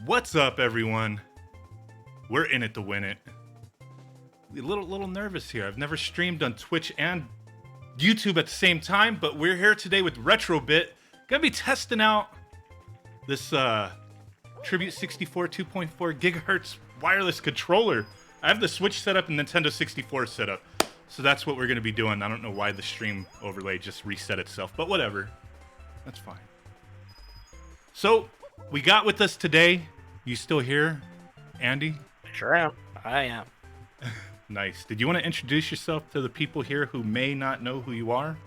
What's up, everyone? We're in it to win it. A little nervous here. I've never streamed on Twitch and YouTube at the same time, but we're here today with Retrobit. Gonna be testing out this Tribute64 2.4 GHz wireless controller. I have the Switch set up and Nintendo 64 set up, so that's what we're gonna be doing. I don't know why the stream overlay just reset itself, but whatever. That's fine. So, we got with us today. You still here, Andy? Sure am. I am. Nice. Did you want to introduce yourself to the people here who may not know who you are?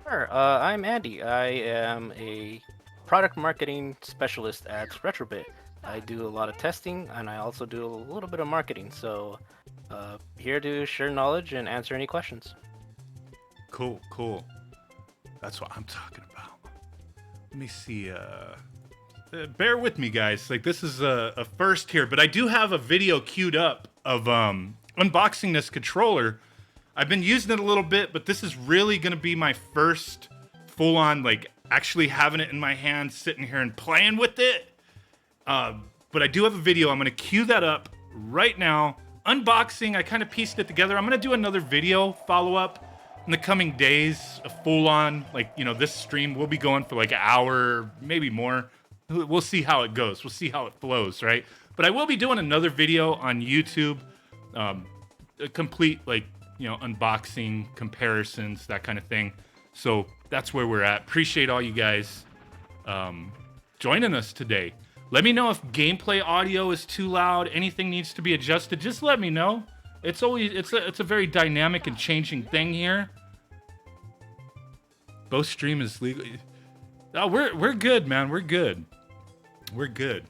Sure. I'm Andy. I am a product marketing specialist at Retrobit. I do a lot of testing, and I also do a little bit of marketing. So, here to share knowledge and answer any questions. Cool. That's what I'm talking about. Let me see. Bear with me, guys. Like, this is a first here, but I do have a video queued up of unboxing this controller. I've been using it a little bit, but this is really gonna be my first full-on, like, actually having it in my hand, sitting here and playing with it. But I do have a video. I'm gonna queue that up right now. Unboxing, I kind of pieced it together. I'm gonna do another video follow-up in the coming days, a full-on, like, you know, this stream will be going for like an hour, maybe more. We'll see how it goes. We'll see how it flows, right? But I will be doing another video on YouTube, a complete, like, you know, unboxing, comparisons, that kind of thing. So that's where we're at. Appreciate all you guys joining us today. Let me know if gameplay audio is too loud, anything needs to be adjusted. Just let me know. It's a very dynamic and changing thing here. Both stream is legal. Oh, we're good, man. We're good. We're good.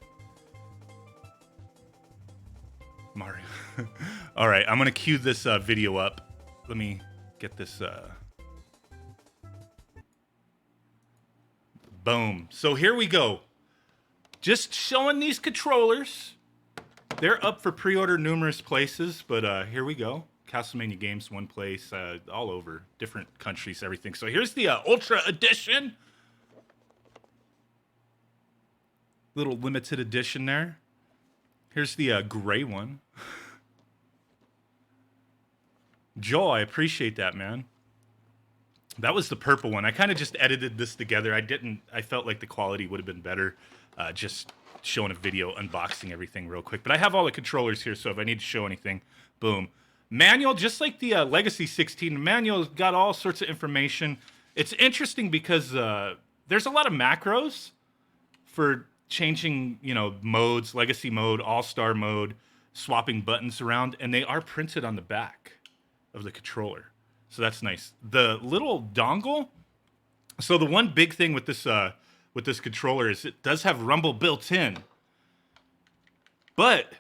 Mario. All right, I'm gonna cue this video up. Let me get this. Boom. So here we go. Just showing these controllers. They're up for pre-order numerous places, but here we go. Castlevania Games, one place, all over, different countries, everything. So here's the Ultra Edition. Little limited edition there. Here's the gray one. Joel, I appreciate that, man. That was the purple one. I kind of just edited this together. I felt like the quality would have been better just showing a video, unboxing everything real quick. But I have all the controllers here, so if I need to show anything, boom. Manual, just like the Legacy 16, the manual's got all sorts of information. It's interesting because there's a lot of macros for changing, you know, modes, Legacy mode, All-Star mode, swapping buttons around, and they are printed on the back of the controller. So that's nice. The little dongle. So the one big thing with this controller is it does have Rumble built in. But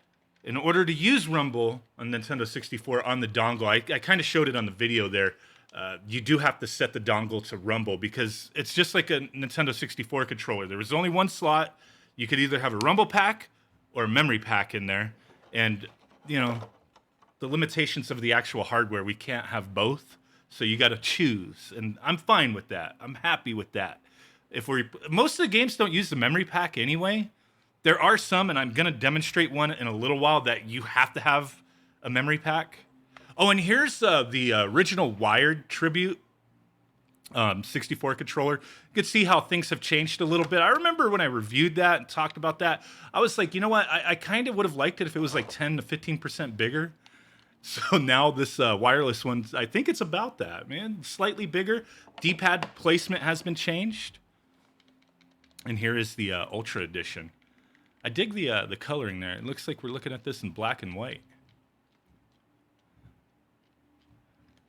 in order to use Rumble on Nintendo 64 on the dongle, I kind of showed it on the video there. You do have to set the dongle to Rumble because it's just like a Nintendo 64 controller. There was only one slot. You could either have a Rumble pack or a memory pack in there. And, you know, the limitations of the actual hardware, we can't have both. So you got to choose. And I'm fine with that. I'm happy with that. Most of the games don't use the memory pack anyway. There are some, and I'm going to demonstrate one in a little while, that you have to have a memory pack. Oh, and here's the original wired Tribute 64 controller. You can see how things have changed a little bit. I remember when I reviewed that and talked about that, I was like, you know what? I kind of would have liked it if it was like 10 to 15% bigger. So now this wireless one, I think it's about that, man. Slightly bigger. D-pad placement has been changed. And here is the Ultra Edition. I dig the coloring there. It looks like we're looking at this in black and white.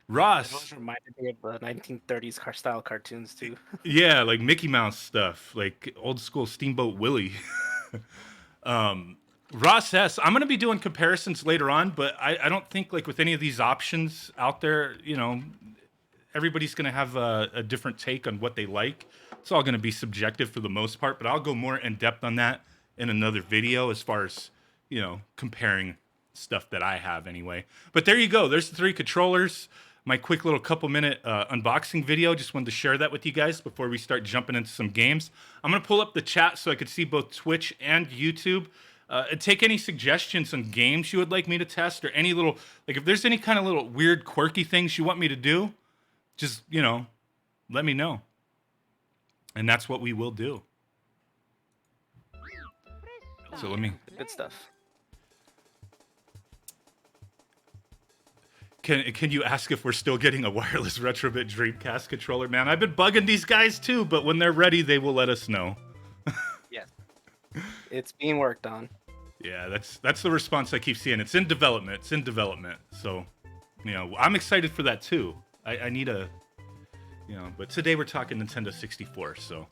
Ross. It always reminded me of 1930s style cartoons too. Yeah, like Mickey Mouse stuff, like old school Steamboat Willie. Ross S. I'm going to be doing comparisons later on, but I don't think, like, with any of these options out there, you know, everybody's going to have a different take on what they like. It's all going to be subjective for the most part, but I'll go more in depth on that in another video as far as, you know, comparing stuff that I have anyway. But there you go. There's the three controllers. my quick little couple-minute unboxing video. Just wanted to share that with you guys before we start jumping into some games. I'm going to pull up the chat so I could see both Twitch and YouTube. And take any suggestions on games you would like me to test, or any little, like if there's any kind of little weird, quirky things you want me to do, just, you know, let me know. And that's what we will do. So let me... Good stuff. Can you ask if we're still getting a wireless Retrobit Dreamcast controller, man? I've been bugging these guys too, but when they're ready, they will let us know. Yes. It's being worked on. Yeah, that's the response I keep seeing. It's in development. It's in development. So, you know, I'm excited for that too. I need a, you know, but today we're talking Nintendo 64. So,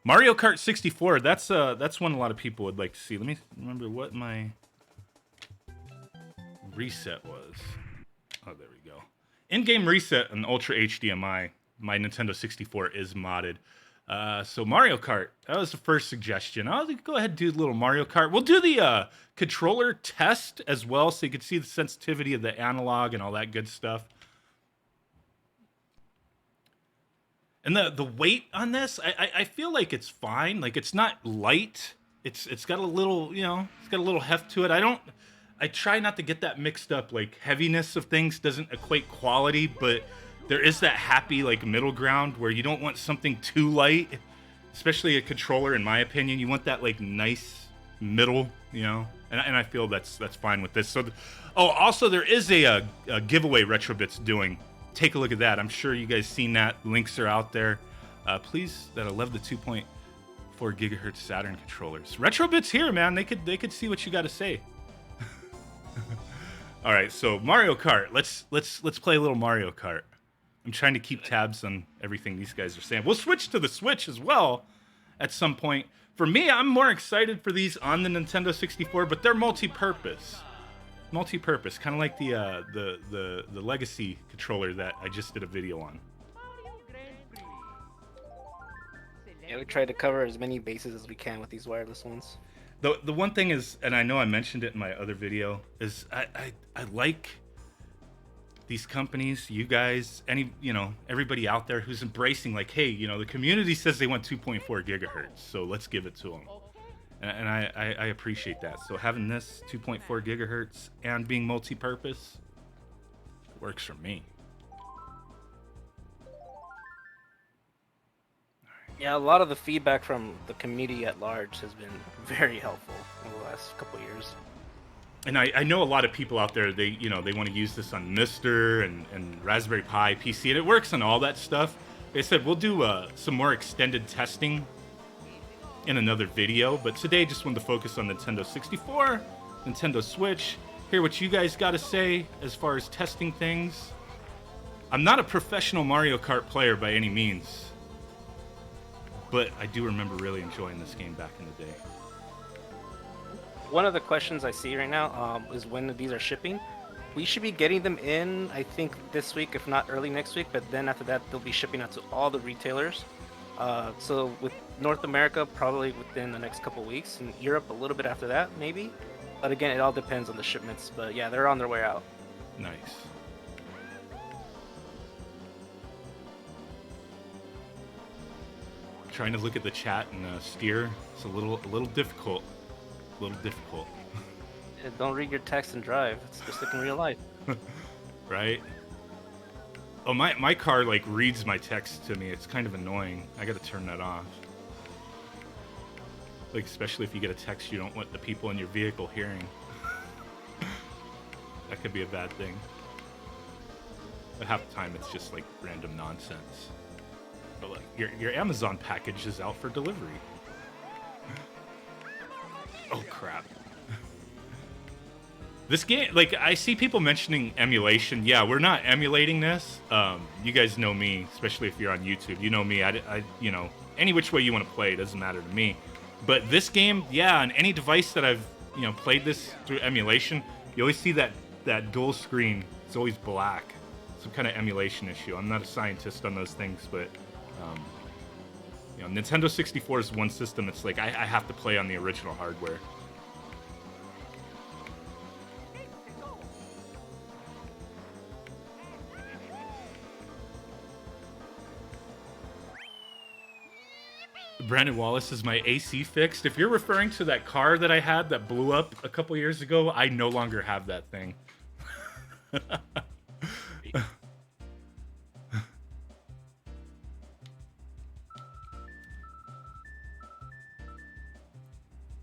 Mario Kart 64. That's one a lot of people would like to see. Let me remember what my reset was. Oh, there we go. In-game reset and Ultra HDMI. My Nintendo 64 is modded. So Mario Kart, that was the first suggestion. I'll go ahead and do a little Mario Kart. We'll do the controller test as well, so you can see the sensitivity of the analog and all that good stuff. And the weight on this, I feel like it's fine. Like, it's not light. It's got a little, you know, it's got a little heft to it. I try not to get that mixed up. Like, heaviness of things doesn't equate quality, but there is that happy, like, middle ground where you don't want something too light, especially a controller, in my opinion. You want that, like, nice middle, you know? And I feel that's fine with this. So, also, there is a giveaway Retrobit's doing. Take a look at that. I'm sure you guys seen that. Links are out there. Please, I love the 2.4 gigahertz Saturn controllers. Retrobit's here, man. They could see what you got to say. All right, so Mario Kart. Let's play a little Mario Kart. I'm trying to keep tabs on everything these guys are saying. We'll switch to the Switch as well at some point. For me, I'm more excited for these on the Nintendo 64, but they're multi-purpose. Multi-purpose, kind of like the Legacy controller that I just did a video on. Yeah, we try to cover as many bases as we can with these wireless ones. The one thing is, and I know I mentioned it in my other video, is I like these companies, you guys, everybody out there who's embracing, like, hey, you know, the community says they want 2.4 gigahertz, so let's give it to them. And I appreciate that. So having this 2.4 gigahertz and being multi-purpose works for me. Yeah, a lot of the feedback from the community at large has been very helpful in the last couple of years. And I know a lot of people out there, they want to use this on Mister and Raspberry Pi, PC, and it works on all that stuff. They said we'll do some more extended testing in another video, but today just wanted to focus on Nintendo 64, Nintendo Switch, hear what you guys got to say as far as testing things. I'm not a professional Mario Kart player by any means, but I do remember really enjoying this game back in the day. One of the questions I see right now is when these are shipping. We should be getting them in, I think, this week, if not early next week, but then after that, they'll be shipping out to all the retailers. So with North America, probably within the next couple weeks, and Europe a little bit after that, maybe. But again, it all depends on the shipments. But yeah, they're on their way out. Nice. Trying to look at the chat and steer. It's a little difficult. A little difficult. Don't read your text and drive. It's just like in real life. Right? Oh, my car like reads my text to me. It's kind of annoying. I gotta turn that off. Like, especially if you get a text you don't want the people in your vehicle hearing. That could be a bad thing. But half the time it's just like random nonsense. But like, your Amazon package is out for delivery. Oh crap. This game, like, I see people mentioning emulation. Yeah, we're not emulating this. You guys know me, especially if you're on YouTube. You know me. I you know, any which way you want to play, it doesn't matter to me. But this game, yeah, on any device that I've, played this through emulation, you always see that dual screen. It's always black. Some kind of emulation issue. I'm not a scientist on those things, but Nintendo 64 is one system. It's like I have to play on the original hardware. Brandon Wallace is my AC fixed. If you're referring to that car that I had that blew up a couple years ago, I no longer have that thing.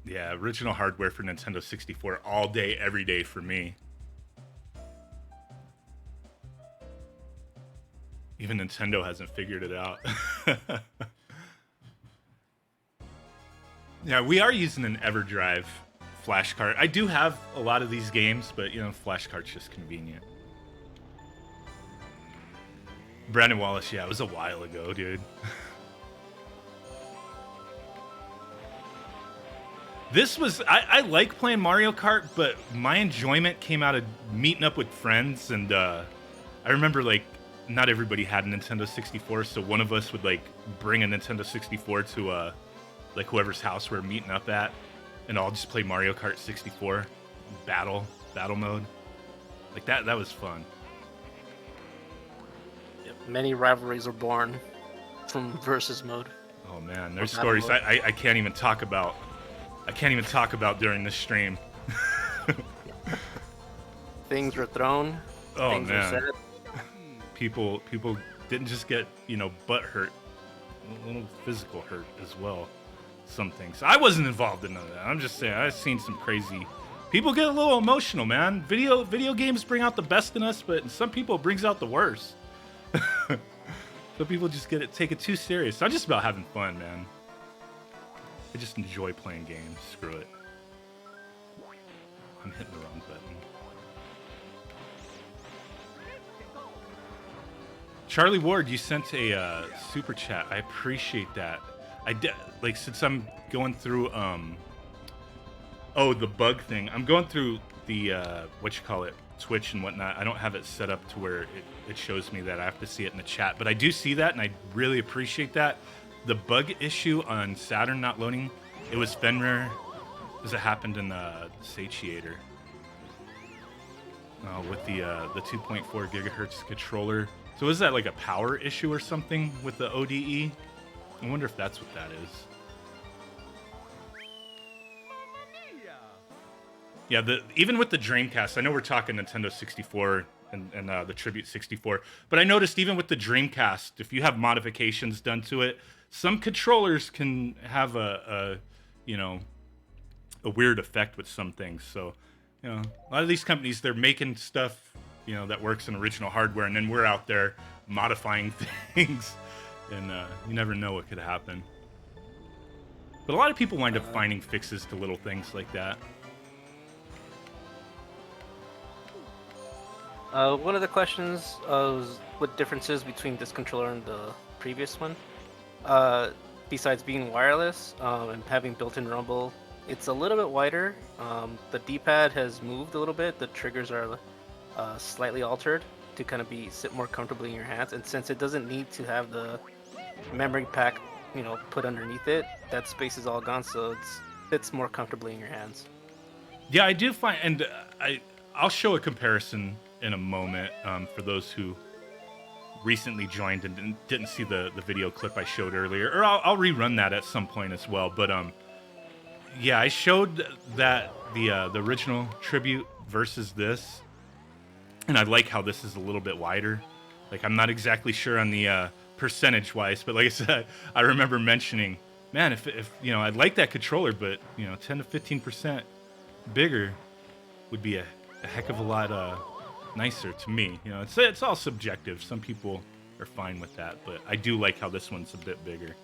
Yeah, original hardware for Nintendo 64 all day, every day for me. Even Nintendo hasn't figured it out. Yeah, we are using an EverDrive flash cart. I do have a lot of these games, but you know, flash cart's just convenient. Brandon Wallace, yeah, it was a while ago, dude. This was, I like playing Mario Kart, but my enjoyment came out of meeting up with friends, and I remember, like, not everybody had a Nintendo 64, so one of us would, like, bring a Nintendo 64 to, like, whoever's house we're meeting up at, and I'll just play Mario Kart 64, battle mode. Like, that was fun. Yep, many rivalries are born from versus mode. Oh, man, there's stories I can't even talk about. I can't even talk about during this stream. Things were thrown. Oh, things man. were said. People didn't just get, you know, butt hurt, a little physical hurt as well. Some things. I wasn't involved in none of that. I'm just saying, I've seen some crazy. People get a little emotional, man. Video games bring out the best in us, but in some people it brings out the worst. So people just take it too serious. I'm just about having fun, man. I just enjoy playing games. Screw it. I'm hitting the wrong button. Charlie Ward, you sent a super chat. I appreciate that. Like, since I'm going through the bug thing. I'm going through the Twitch and whatnot. I don't have it set up to where it shows me that. I have to see it in the chat, but I do see that, and I really appreciate that. The bug issue on Saturn not loading, it was Fenrir, because it happened in the Satiator. With the 2.4 gigahertz controller. So is that like a power issue or something with the ODE? I wonder if that's what that is. Yeah, even with the Dreamcast, I know we're talking Nintendo 64 and the Tribute64, but I noticed even with the Dreamcast, if you have modifications done to it, some controllers can have a weird effect with some things. So, you know, a lot of these companies, they're making stuff, you know, that works in original hardware, and then we're out there modifying things, and you never know what could happen. But a lot of people wind up finding fixes to little things like that. One of the questions was what differences between this controller and the previous one. Besides being wireless and having built-in rumble, it's a little bit wider. The D-pad has moved a little bit. The triggers are slightly altered to kind of sit more comfortably in your hands. And since it doesn't need to have the memory pack, you know, put underneath it, that space is all gone, so it fits more comfortably in your hands. Yeah, I do find, and I'll show a comparison in a moment for those who recently joined and didn't see the video clip I showed earlier, or I'll rerun that at some point as well. But yeah, I showed that the original Tribute versus this, and I like how this is a little bit wider. Like, I'm not exactly sure on the percentage wise, but like I said, I remember mentioning, man, if you know, I'd like that controller, but you know, 10 to 15% bigger would be a heck of a lot nicer to me. You know, it's all subjective. Some people are fine with that, but I do like how this one's a bit bigger,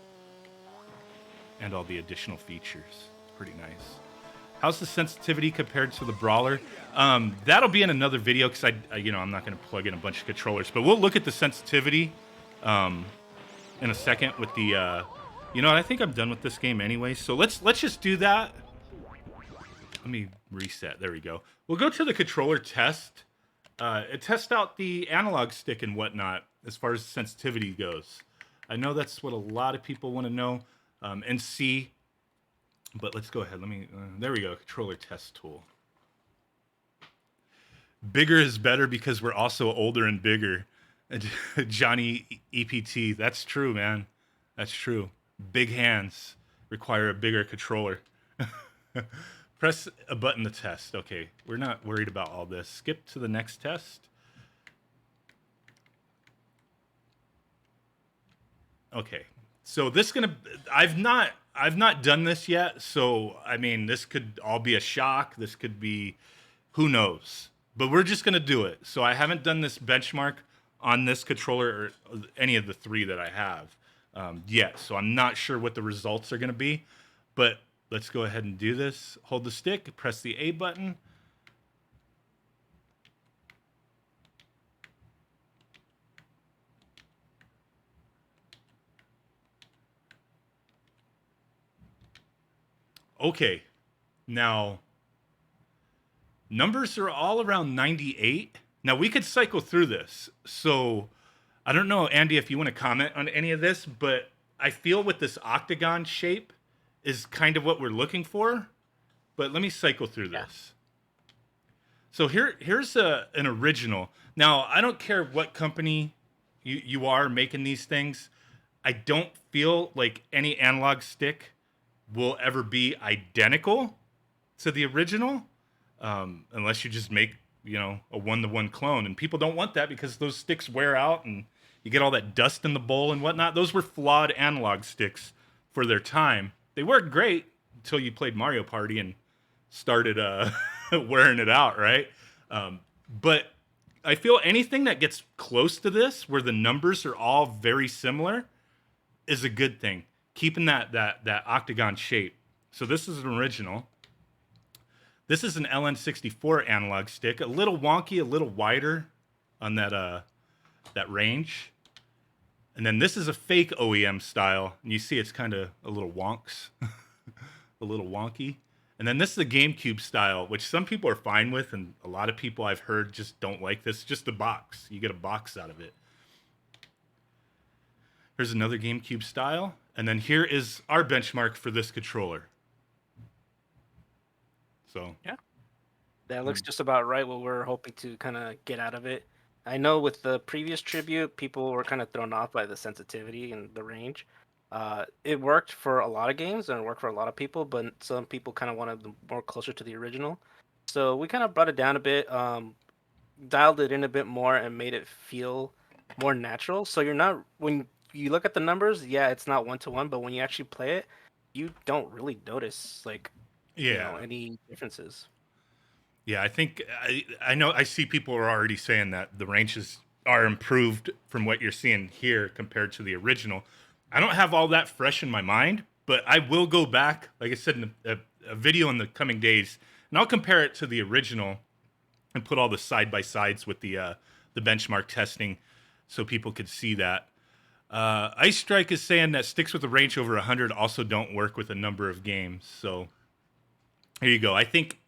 and all the additional features. Pretty nice. How's the sensitivity compared to the Brawler? That'll be in another video, because I'm not going to plug in a bunch of controllers, but we'll look at the sensitivity in a second with the. You know, I think I'm done with this game anyway, so let's just do that. Let me reset. There we go. We'll go to the controller test. It tests out the analog stick and whatnot as far as sensitivity goes. I know that's what a lot of people want to know and see, but let's go ahead. There we go, controller test tool. Bigger is better because we're also older and bigger. Johnny EPT, that's true, man. That's true. Big hands require a bigger controller. Press a button to test. Okay, we're not worried about all this. Skip to the next test. Okay, so this gonna. I've not done this yet. So I mean, this could all be a shock. This could be, who knows. But we're just gonna do it. So I haven't done this benchmark on this controller or any of the three that I have yet. So I'm not sure what the results are gonna be. But let's go ahead and do this. Hold the stick, press the A button. Okay, now numbers are all around 98. Now we could cycle through this. So I don't know, Andy, if you want to comment on any of this, but I feel with this octagon shape is kind of what we're looking for. But let me cycle through Yeah. this. So here's an original. Now I don't care what company you are making these things. I don't feel like any analog stick will ever be identical to the original, unless you just make a one-to-one clone. And people don't want that because those sticks wear out and you get all that dust in the bowl and whatnot. Those were flawed analog sticks for their time. They worked great until you played Mario Party and started wearing it out, right? But I feel anything that gets close to this, where the numbers are all very similar, is a good thing. Keeping that octagon shape. So this is an original. This is an LN64 analog stick, a little wonky, a little wider on that range. And then this is a fake OEM style, and you see it's kind of a little wonks, a little wonky. And then this is a GameCube style, which some people are fine with, and a lot of people I've heard just don't like this. Just a box. You get a box out of it. Here's another GameCube style. And then here is our benchmark for this controller. So Yeah. That looks just about right what we're hoping to kind of get out of it. I know with the previous tribute, people were kind of thrown off by the sensitivity and the range. It worked for a lot of games and it worked for a lot of people, but some people kind of wanted them more closer to the original. So we kind of brought it down a bit, dialed it in a bit more, and made it feel more natural. So you're not, when you look at the numbers, yeah, it's not one to one, but when you actually play it, you don't really notice like yeah, any differences. yeah. I think I know I see people are already saying that the ranges are improved from what you're seeing here compared to the original. I don't have all that fresh in my mind, but I will go back, like I said, in a video in the coming days, and I'll compare it to the original and put all the side by sides with the benchmark testing, so people could see that. Ice Strike is saying that sticks with a range over 100 also don't work with a number of games. So here you go. I think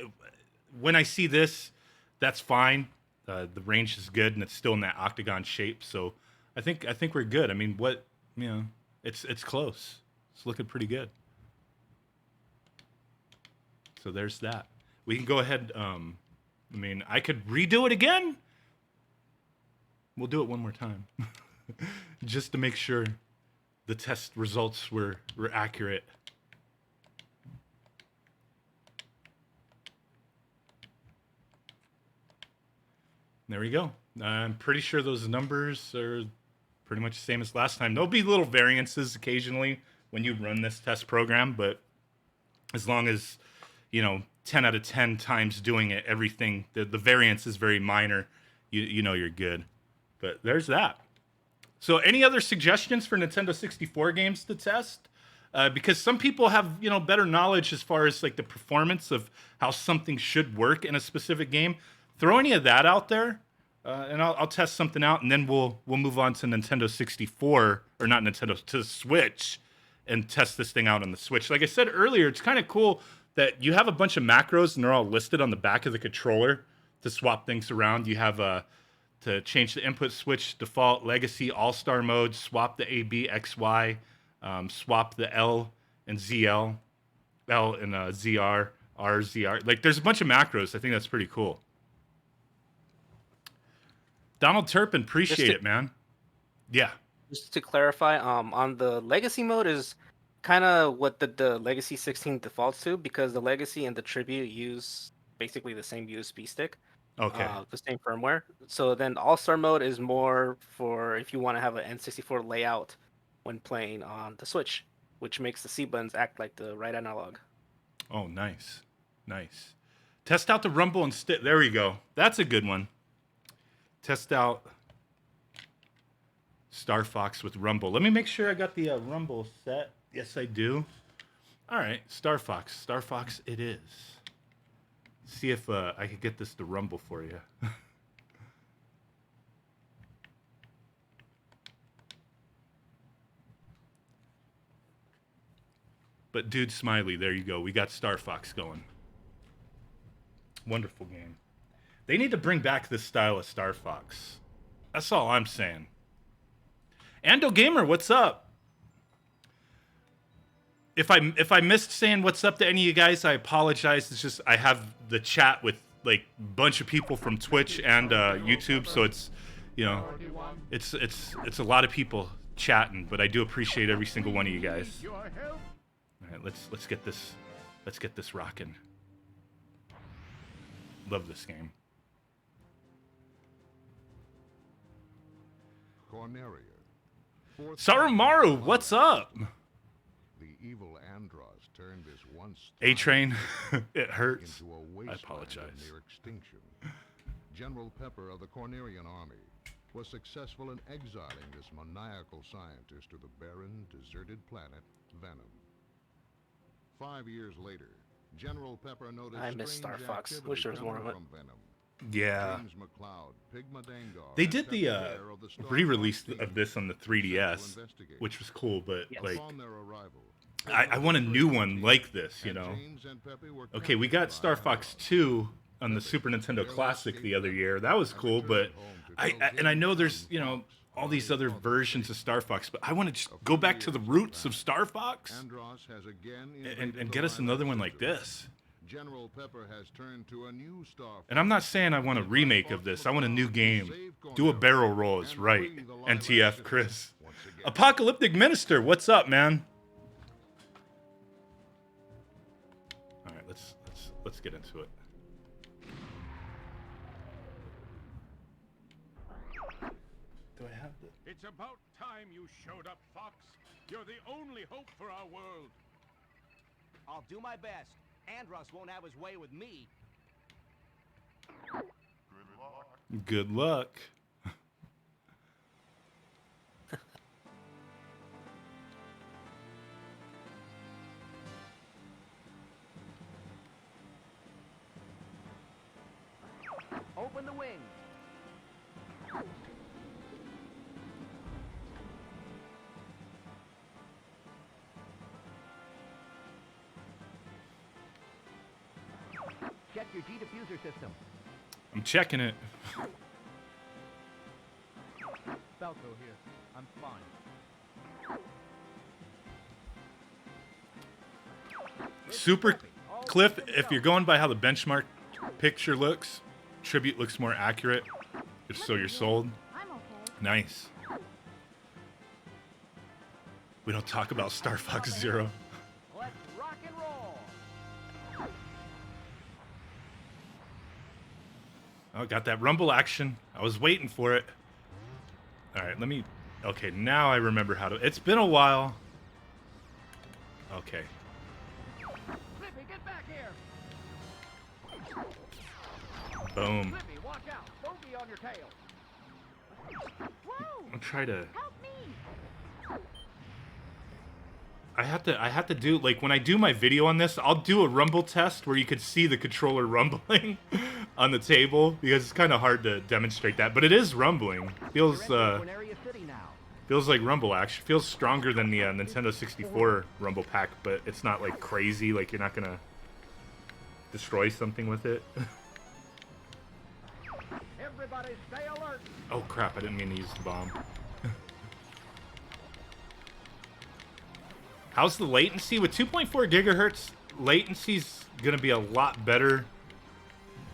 when I see this, that's fine. The range is good, and it's still in that octagon shape. So I think we're good. I mean, it's close. It's looking pretty good. So there's that. We can go ahead. I mean, I could redo it again. We'll do it one more time, just to make sure the test results were accurate. There we go. I'm pretty sure those numbers are pretty much the same as last time. There'll be little variances occasionally when you run this test program, but as long as 10 out of 10 times doing it, everything, the variance is very minor, you know you're good. But there's that. So any other suggestions for Nintendo 64 games to test? Because some people have better knowledge as far as like the performance of how something should work in a specific game. Throw any of that out there, and I'll test something out, and then we'll move on to Nintendo 64, or not Nintendo, to Switch, and test this thing out on the Switch. Like I said earlier, it's kind of cool that you have a bunch of macros and they're all listed on the back of the controller to swap things around. You have to change the input switch, default, legacy, all-star mode, swap the A, B, X, Y, swap the L and ZL, L and ZR, R, ZR. Like there's a bunch of macros. I think that's pretty cool. Donald Turpin, appreciate it, man. Yeah. Just to clarify, on the legacy mode is kind of what the Legacy 16 defaults to, because the Legacy and the Tribute use basically the same USB stick, Okay. the same firmware. So then All-Star mode is more for if you want to have an N64 layout when playing on the Switch, which makes the C buttons act like the right analog. Oh, nice. Nice. Test out the rumble and stick. There we go. That's a good one. Test out Star Fox with rumble. Let me make sure I got the rumble set. Yes, I do. All right, Star Fox. Star Fox it is. See if I could get this to rumble for you. But dude, Smiley, there you go. We got Star Fox going. Wonderful game. They need to bring back this style of Star Fox. That's all I'm saying. Ando Gamer, what's up? If I missed saying what's up to any of you guys, I apologize. It's just I have the chat with like a bunch of people from Twitch and YouTube, so it's, you know, it's a lot of people chatting, but I do appreciate every single one of you guys. All right, let's get this rocking. Love this game. Saramaru, what's up? The evil Andros turned this once A-Train, it hurts. into a I wasteland apologize. of near extinction. General Pepper of the Cornerian Army was successful in exiling this maniacal scientist to the barren, deserted planet Venom. 5 years later, General Pepper noticed I miss Star strange Fox. activity Wish there was more coming of it. from Venom. Yeah. James McCloud, Pigma Dangar, They and did the Pepper Bear of the Star re-release Fox of team this on the set to 3DS, investigate. which was cool, but Yes. like Upon their arrival, I want a new one like this, you and know. James and Pepe were Okay, we got captured Star by Fox Andros. 2 on the Super Nintendo Classic the other year. That was cool, but I know there's, you know, all these other versions of Star Fox, but I want to just go back to the roots of Star Fox Andros has again and invaded get the us another Lilac one like Center. this. General Pepper has turned to a new Star And I'm not saying I want a remake of this. I want a new game. Do a barrel roll is right. NTF Chris. Apocalyptic Minister, what's up, man? All right, let's get into it. Do I have the? It's about time you showed up, Fox. You're the only hope for our world. I'll do my best. Andros won't have his way with me. Good luck. Open the wings. Check your G-diffuser system. I'm checking it. Falco here. I'm fine. Super Cliff, if you're going by how the benchmark picture looks, Tribute looks more accurate. If so, you're sold. I'm okay. Nice. We don't talk about Star Fox Zero. Let's rock and roll. Oh, got that rumble action. I was waiting for it. All right, let me... Okay, now I remember how to... It's been a while. Okay. Flippy, get back here. Boom. Flippy, watch out. Bogey on your tail. Whoa! I'll try to... Help me! I have to do, like, when I do my video on this, I'll do a rumble test where you could see the controller rumbling on the table, because it's kind of hard to demonstrate that, but it is rumbling. Feels Corneria City now. feels like rumble action. Feels stronger than the Nintendo 64 rumble pack, but it's not like crazy, like you're not gonna destroy something with it. Everybody stay alert. Oh crap, I didn't mean to use the bomb. How's the latency? With 2.4 gigahertz, latency's gonna be a lot better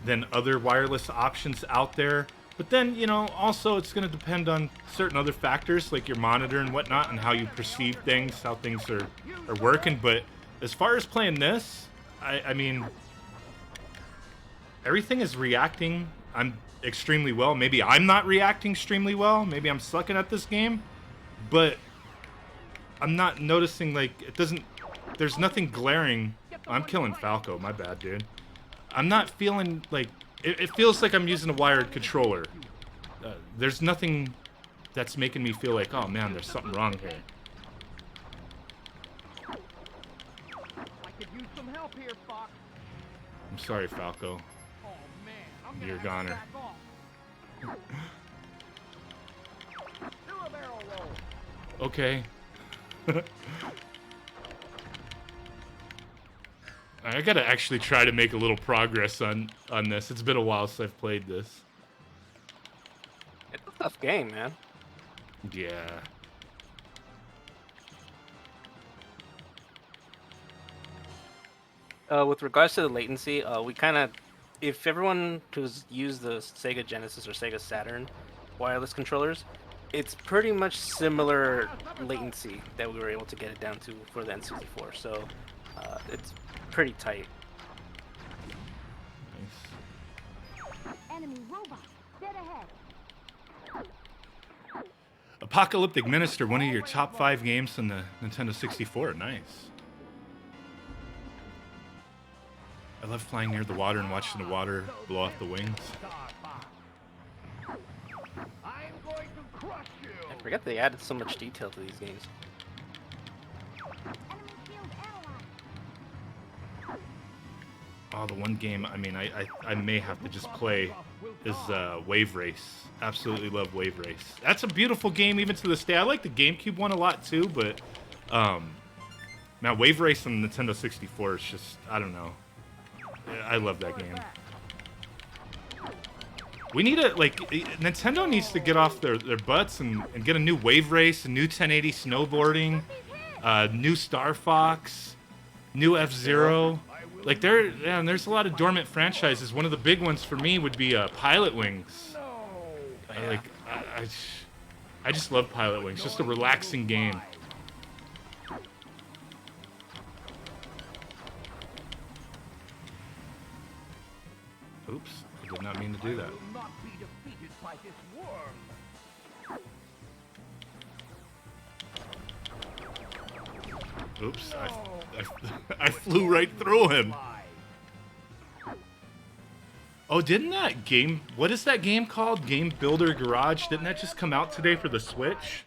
than other wireless options out there. But then, you know, also it's going to depend on certain other factors like your monitor and whatnot and how you perceive things, how things are working. But as far as playing this, I mean, everything is reacting extremely well. Maybe I'm not reacting extremely well. Maybe I'm sucking at this game. But I'm not noticing, like, it doesn't... There's nothing glaring... I'm killing Falco. My bad, dude. I'm not feeling, like... It feels like I'm using a wired controller. There's nothing that's making me feel like, oh man, there's something wrong here. I could use some help here, Fox. I'm sorry, Falco. Oh man, You're a goner. Do a barrel roll. Okay. I gotta actually try to make a little progress on this. It's been a while since I've played this. It's a tough game, man. Yeah. With regards to the latency, we kind of, if everyone who's used the Sega Genesis or Sega Saturn wireless controllers, it's pretty much similar latency that we were able to get it down to for the N64. So it's pretty tight. Nice. Enemy robot, dead ahead. Apocalyptic Minister, one of your top 5 games on the Nintendo 64. Nice. I love flying near the water and watching the water blow off the wings. I'm going to crush you. I forget they added so much detail to these games. Enemy shield analyzed. Oh, the one game, I mean, I may have to just play is Wave Race. Absolutely love Wave Race. That's a beautiful game even to this day. I like the GameCube one a lot too, but man, Wave Race on the Nintendo 64 is just, I don't know. I love that game. We need to, like, Nintendo needs to get off their butts and get a new Wave Race, a new 1080 snowboarding, new Star Fox, new F-Zero. Like, there's a lot of dormant franchises. One of the big ones for me would be Pilot Wings. I just love Pilot Wings. Just a relaxing game. Oops, I did not mean to do that. Will not be defeated by this worm. Oops, I flew right through him. Oh, didn't that game... What is that game called? Game Builder Garage? Didn't that just come out today for the Switch?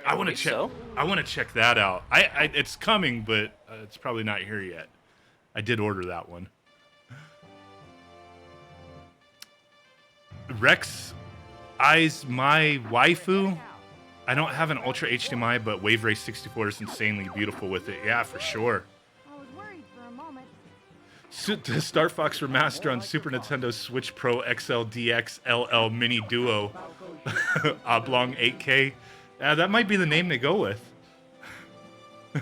I want to check. so. I want to check that out. It's coming, but it's probably not here yet. I did order that one. Rex Eyes My Waifu. I don't have an Ultra HDMI, but Wave Race 64 is insanely beautiful with it. Yeah, for sure. I was worried for a moment. The Star Fox Remaster on Super Nintendo Switch Pro XL DX LL Mini Duo Oblong 8K. That might be the name they go with. The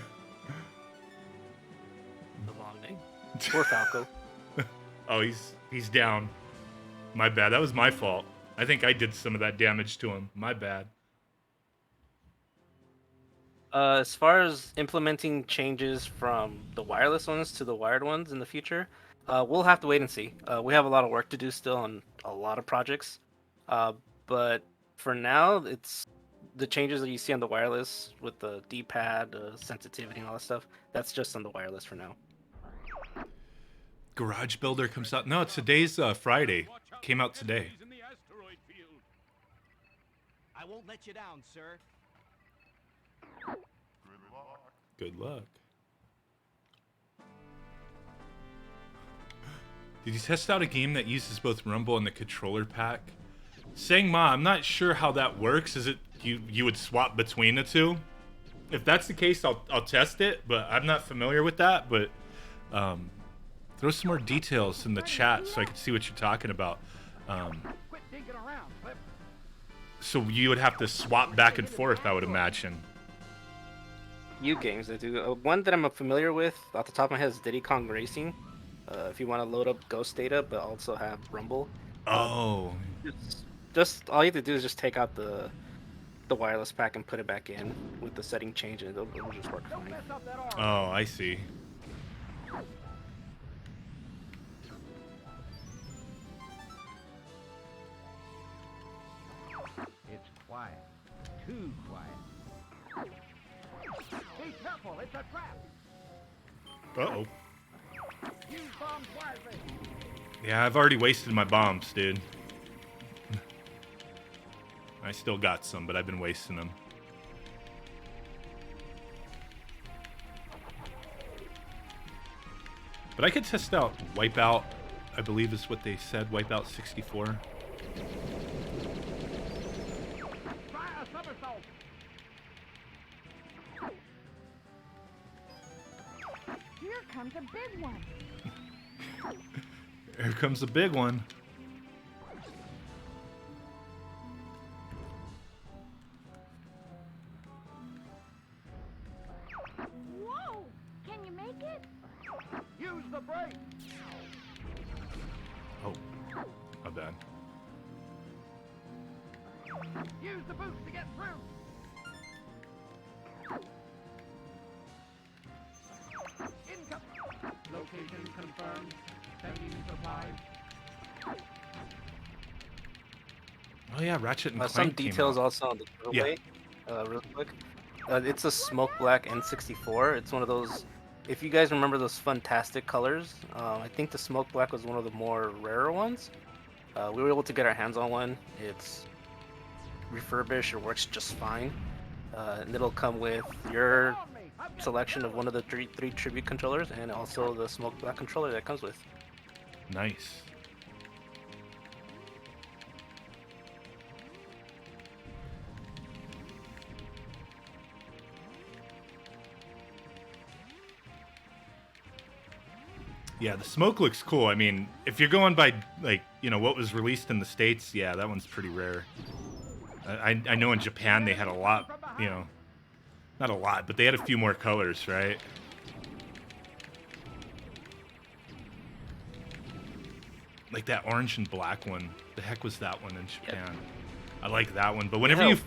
long name. Poor Falco. Oh, he's down. My bad. That was my fault. I think I did some of that damage to him. My bad. As far as implementing changes from the wireless ones to the wired ones in the future, we'll have to wait and see. We have a lot of work to do still on a lot of projects. But for now, it's the changes that you see on the wireless with the D-pad, sensitivity, and all that stuff. That's just on the wireless for now. Garage Builder comes out. No, today's Friday. Came out today. In the asteroid field. I won't let you down, sir. Good luck. Did you test out a game that uses both Rumble and the controller pack? Saying Ma, I'm not sure how that works. Is it you would swap between the two? If that's the case, I'll test it, but I'm not familiar with that. But throw some more details in the chat so I can see what you're talking about. Quit dinking around, Flip. So you would have to swap back and forth, I would imagine. Few games that do. One that I'm familiar with off the top of my head is Diddy Kong Racing. If you want to load up Ghost data, but also have Rumble. Oh. just all you have to do is just take out the wireless pack and put it back in with the setting change, and it'll just work Don't fine. mess up that arm. Oh, I see. It's quiet. Too quiet. Be careful, it's a trap. Uh-oh. Use bombs wisely. Yeah, I've already wasted my bombs, dude. I still got some, but I've been wasting them. But I could test out Wipeout, I believe is what they said, Wipeout 64. Try a somersault. Here comes a big one. Here comes the big one. Whoa! Can you make it? Use the brake. Oh, my bad. Use the boost to get through. Income. Location confirmed. Sending supplies. Oh yeah, Ratchet and Clank Some came details out. also on the giveaway, real quick. It's a smoke black N64. It's one of those. If you guys remember those fantastic colors, I think the smoke black was one of the more rarer ones. We were able to get our hands on one. It's refurbished. It works just fine. And it'll come with your selection of one of the three tribute controllers, and also the smoke black controller that comes with. Nice. Yeah, the smoke looks cool. I mean, if you're going by, like, you know, what was released in the States, yeah, that one's pretty rare. I know in Japan they had a lot, you know, not a lot, but they had a few more colors, right? Like that orange and black one. The heck was that one in Japan? I like that one, but whenever you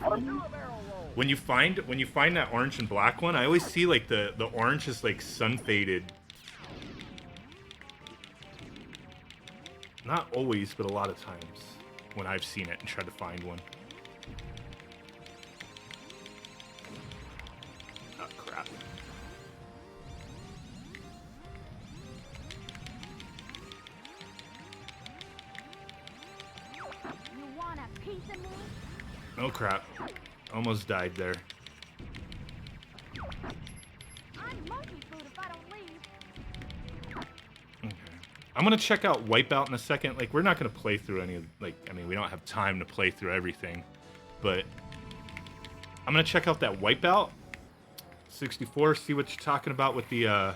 when you find that orange and black one, I always see like the orange is like sun faded. Not always, but a lot of times when I've seen it and tried to find one. Oh, crap. You want a piece of me? Oh, crap. Almost died there. I'm monkey food if I don't leave. Okay. I'm gonna check out Wipeout in a second. Like, we're not gonna play through any of, like, I mean, we don't have time to play through everything, but I'm gonna check out that Wipeout 64, see what you're talking about with the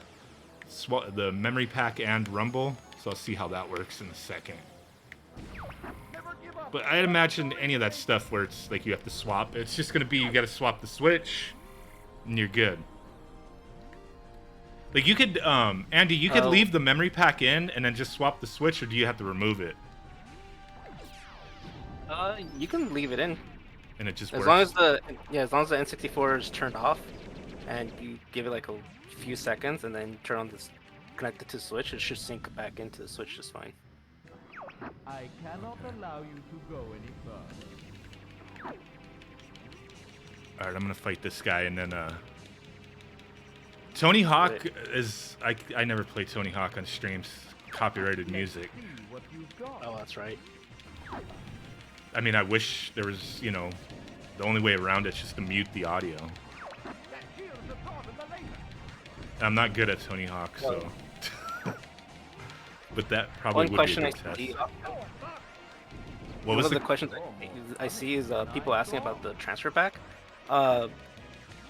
memory pack and rumble. So I'll see how that works in a second. But I'd imagine any of that stuff where it's like you have to swap, it's just gonna be you gotta swap the Switch, and you're good. Like, you could, Andy, you could leave the memory pack in and then just swap the Switch, or do you have to remove it? You can leave it in. And it just As works? long as the N64 is turned off, and you give it like a few seconds, and then turn on this, connect it to the Switch, it should sync back into the Switch just fine. I cannot allow you to go any further. Alright, I'm gonna fight this guy, and then, Tony Hawk Right. is... I never play Tony Hawk on streams. Copyrighted music. See what you've got. Oh, that's right. I mean, I wish there was, you know... The only way around it's just to mute the audio. That shield is absorbing the laser. I'm not good at Tony Hawk, so... But that probably One would be a question I good test. see, What one was of the... the questions I see is people asking about the transfer pack.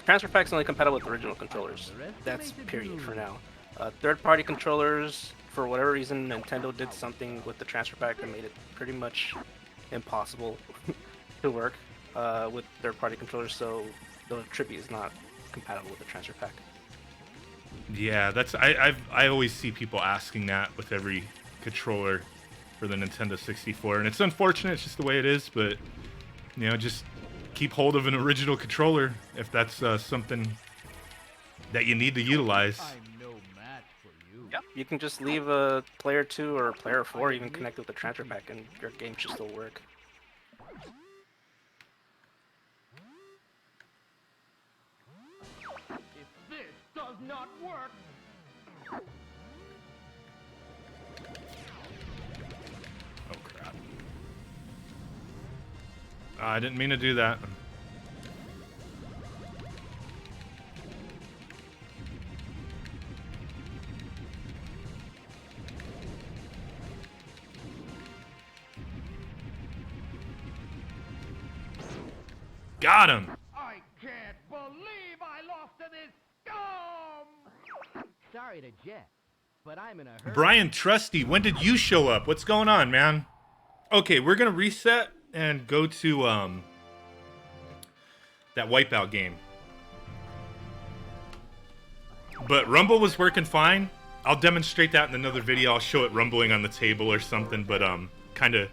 Transfer pack's only compatible with original controllers. That's period for now. Third-party controllers, for whatever reason, Nintendo did something with the transfer pack that made it pretty much impossible to work with third-party controllers. So the Tribute is not compatible with the transfer pack. Yeah, that's... I always see people asking that with every controller. for the Nintendo 64, and it's unfortunate. It's just the way it is, but you know, just keep hold of an original controller if that's something that you need to utilize. I'm no match for you. Yep. You can just leave a player 2 or a player 4 even connected with the transfer pack, and your game should still work. If this does not work, Oh crap! I didn't mean to do that. Got him! I can't believe I lost to this scum! Sorry to jet, but I'm in a hurry. Brian Trusty, when did you show up? What's going on, man? Okay, we're gonna reset and go to that Wipeout game. But Rumble was working fine. I'll demonstrate that in another video. I'll show it rumbling on the table or something, but kind of,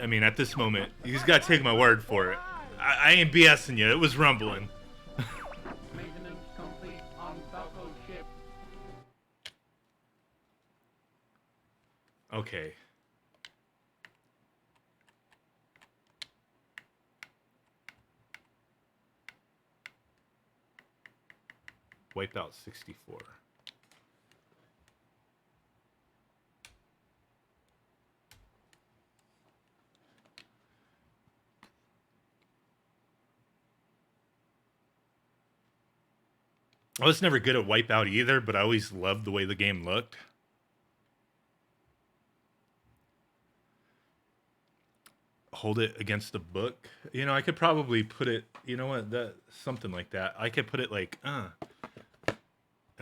I mean, at this moment, you just gotta take my word for it. I ain't BSing you. It was rumbling. Maintenance complete on Falco ship. Okay. Wipeout 64. I was never good at Wipeout either, but I always loved the way the game looked. Hold it against the book. You know, I could probably put it, you know what, that something like that. I could put it like, and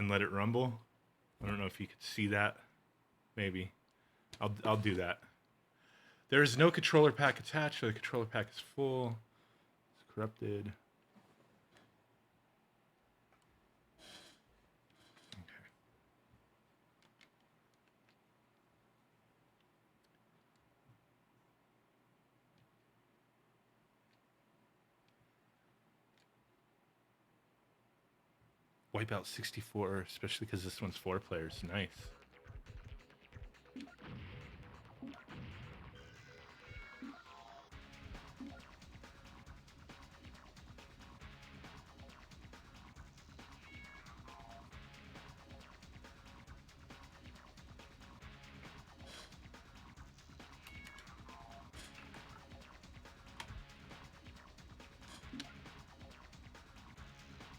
let it rumble. I don't know if you could see that. Maybe. I'll do that. There is no controller pack attached, so the controller pack is full. It's corrupted. Wipeout 64, especially because this one's 4 players. Nice.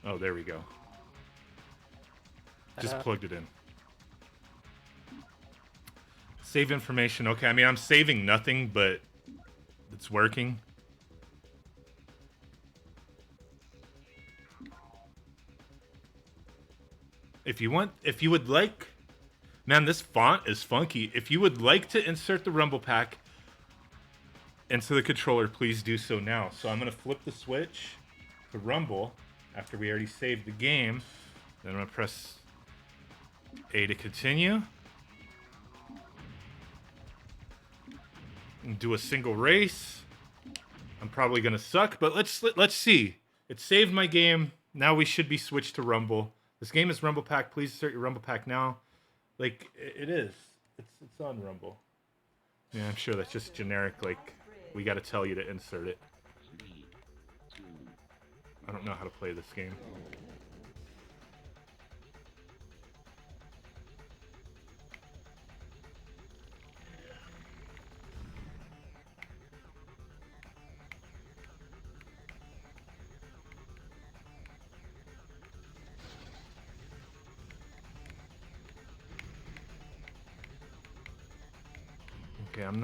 Oh, there we go. Just plugged it in. Save information. Okay, I mean, I'm saving nothing, but it's working. If you would like, man, this font is funky. If you would like to insert the Rumble Pack into the controller, please do so now. So I'm gonna flip the switch to Rumble after we already saved the game. Then I'm gonna press A to continue. And do a single race. I'm probably gonna suck, but let's see. It saved my game. Now we should be switched to Rumble. This game is Rumble Pack. Please insert your Rumble Pack now. Like it is. It's on Rumble. Yeah, I'm sure that's just generic. Like we got to tell you to insert it. I don't know how to play this game. Okay, I'm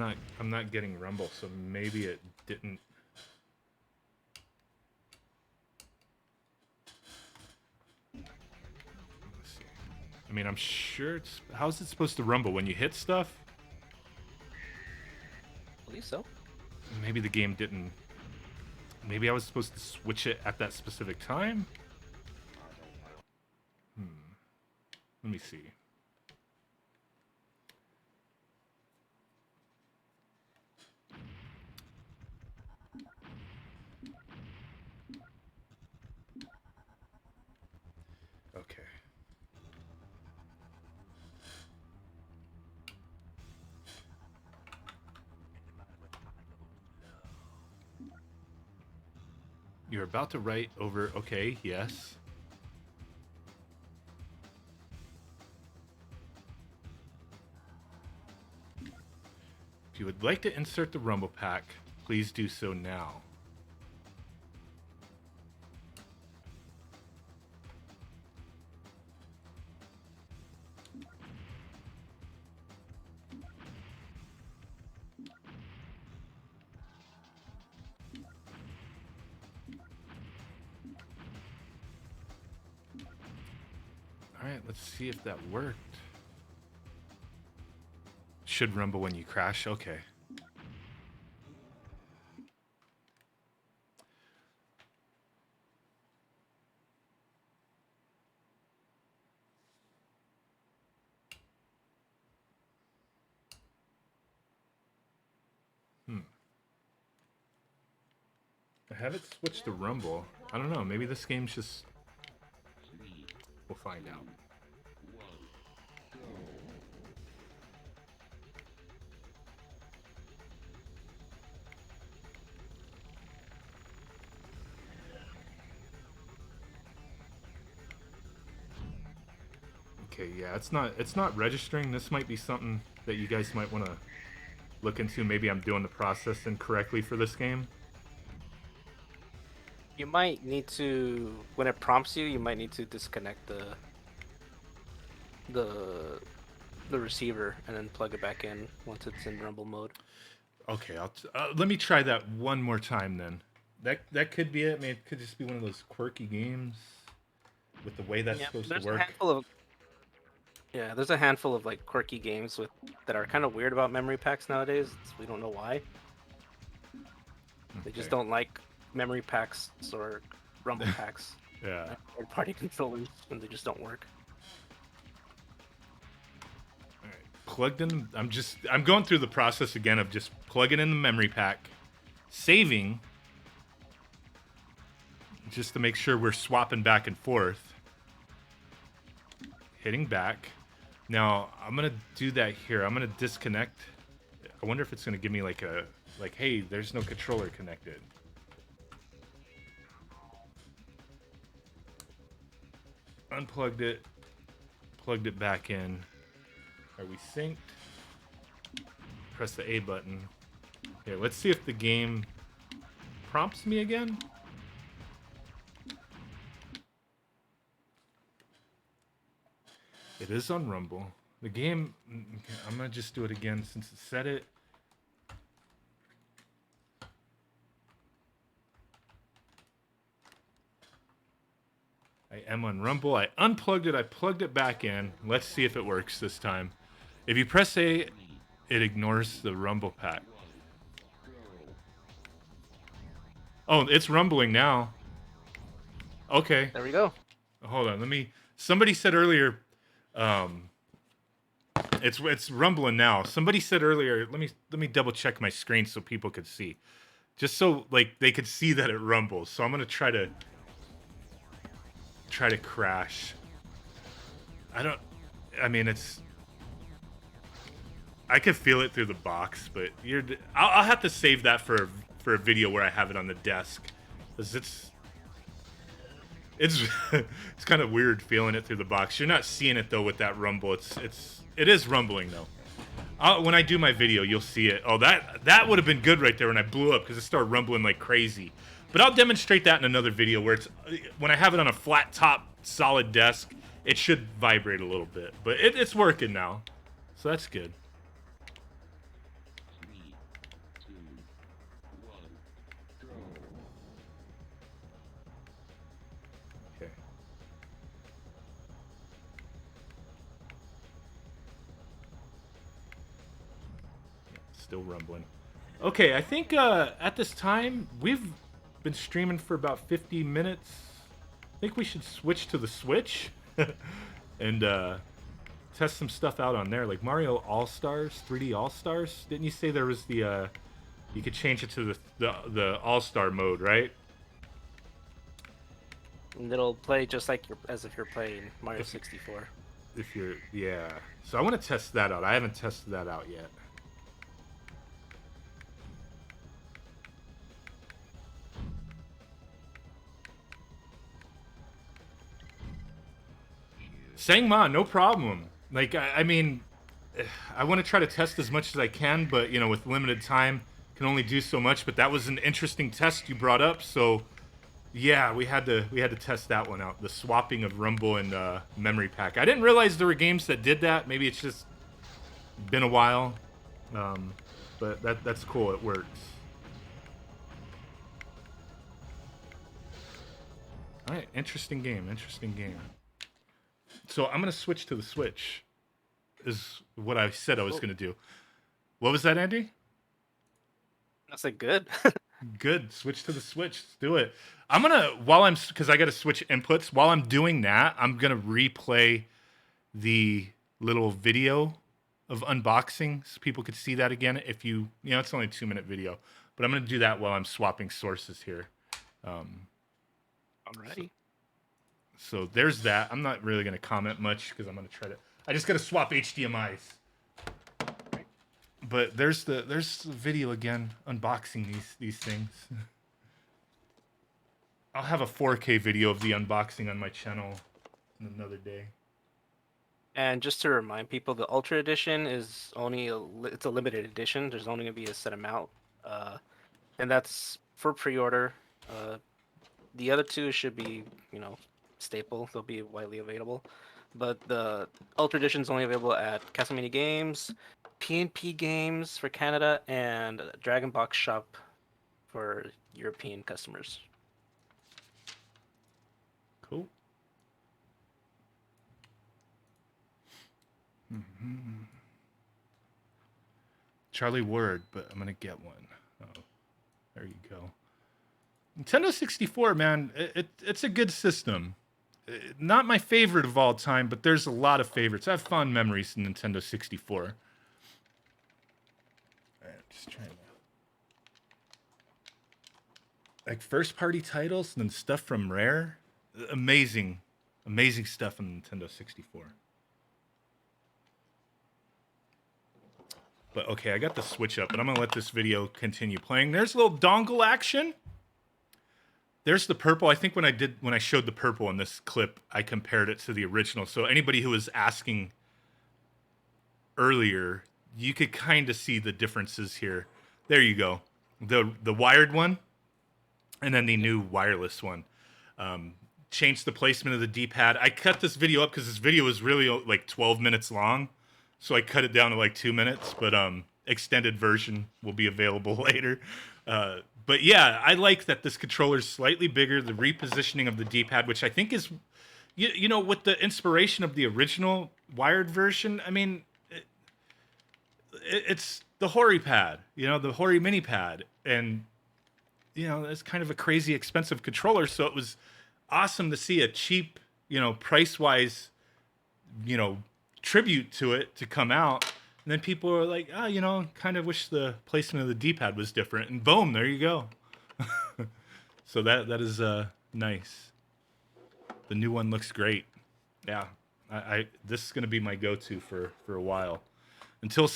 not getting Rumble, so maybe it didn't. Let's see. I mean, I'm sure it's. How's it supposed to rumble when you hit stuff? I believe so. Maybe the game didn't. Maybe I was supposed to switch it at that specific time. Let me see. You're about to write over. Okay, yes. If you would like to insert the Rumble Pack, please do so now. Alright, let's see if that worked. Should rumble when you crash. Okay. I have it switched to rumble. I don't know. Maybe this game's just... We'll find out. Okay, yeah, it's not registering. This might be something that you guys might want to look into. Maybe I'm doing the process incorrectly for this game. You might need to, when it prompts you, you might need to disconnect the receiver and then plug it back in once it's in rumble mode. Okay, let me try that one more time then. That could be it. I mean, it could just be one of those quirky games with the way that's supposed to work. There's a handful of like quirky games that are kind of weird about memory packs nowadays. We don't know why. They just don't like memory packs or rumble packs. Yeah. Third-party controllers, and they just don't work. All right, plugged in. I'm going through the process again of just plugging in the memory pack, saving, just to make sure we're swapping back and forth. Hitting back. Now I'm gonna do that here. I'm gonna disconnect. I wonder if it's gonna give me like hey, there's no controller connected. Unplugged it, plugged it back in. Are we synced? Press the A button. Here, let's see if the game prompts me again. It is on Rumble. The game, I'm gonna just do it again since it said it. I am on Rumble. I unplugged it. I plugged it back in. Let's see if it works this time. If you press A, it ignores the Rumble pack. Oh, it's rumbling now. Okay. There we go. Hold on. Somebody said earlier, it's rumbling now. Somebody said earlier, let me double check my screen so people could see. Just so like they could see that it rumbles. So I'm gonna try to crash. I could feel it through the box, but I'll have to save that for a video where I have it on the desk, because it's it's kind of weird feeling it through the box. You're not seeing it though with that rumble. It is rumbling though. When I do my video, you'll see it. Oh, that would have been good right there when I blew up, because it started rumbling like crazy. But I'll demonstrate that in another video where when I have it on a flat top, solid desk, it should vibrate a little bit. But it's working now, so that's good. 3, 2, 1, go. Okay. Still rumbling. Okay, I think at this time we've been streaming for about 50 minutes. I think we should switch to the Switch and test some stuff out on there, like Mario All-Stars, 3D All-Stars. Didn't you say there was the you could change it to the All-Star mode, right? And it'll play just like as if you're playing Mario 64. Yeah. So I want to test that out. I haven't tested that out yet. Sangma, no problem. Like, I mean, I want to try to test as much as I can, but, you know, with limited time, can only do so much. But that was an interesting test you brought up, so yeah, we had to test that one out. The swapping of Rumble and Memory Pack. I didn't realize there were games that did that. Maybe it's just been a while, but that's cool. It works. All right, interesting game. Interesting game. So I'm gonna switch to the Switch. Is what I said I was gonna do. What was that, Andy? I said good. Good. Switch to the Switch. Let's do it. I'm gonna because I got to switch inputs. While I'm doing that, I'm gonna replay the little video of unboxing so people could see that again. If you know, it's only a 2-minute video, but I'm gonna do that while I'm swapping sources here. Alrighty. So there's that. I'm not really gonna comment much because I'm gonna try to. I just gotta swap HDMIs. But there's the video again, unboxing these things. I'll have a 4K video of the unboxing on my channel another day. And just to remind people, the Ultra Edition is only it's a limited edition. There's only gonna be a set amount, and that's for pre-order. The other two should be, you know, staple. They'll be widely available. But the Ultra Edition is only available at Castlevania Games, PNP Games for Canada, and Dragon Box Shop for European customers. Cool. Mm-hmm. Charlie Word, but I'm gonna get one. Oh, there you go. Nintendo 64, man, it's a good system. Not my favorite of all time, but there's a lot of favorites. I have fond memories in Nintendo 64. All right, just trying to... Like first-party titles and then stuff from Rare. Amazing stuff on Nintendo 64. But okay, I got the Switch up, but I'm gonna let this video continue playing. There's a little dongle action. There's the purple. I think when I showed the purple in this clip, I compared it to the original. So anybody who was asking earlier, you could kind of see the differences here. There you go. The wired one, and then the new wireless one. Changed the placement of the D-pad. I cut this video up because this video is really like 12 minutes long. So I cut it down to like 2 minutes, but extended version will be available later. But yeah, I like that this controller is slightly bigger. The repositioning of the D-pad, which I think is, you know, with the inspiration of the original wired version. I mean, it's the Hori pad, you know, the Hori mini pad, and you know, it's kind of a crazy expensive controller. So it was awesome to see a cheap, you know, price-wise, you know, tribute to it to come out. And then people are like, oh, you know, kind of wish the placement of the D-pad was different. And boom, there you go. So that is nice. The new one looks great. Yeah, this is gonna be my go-to for a while, until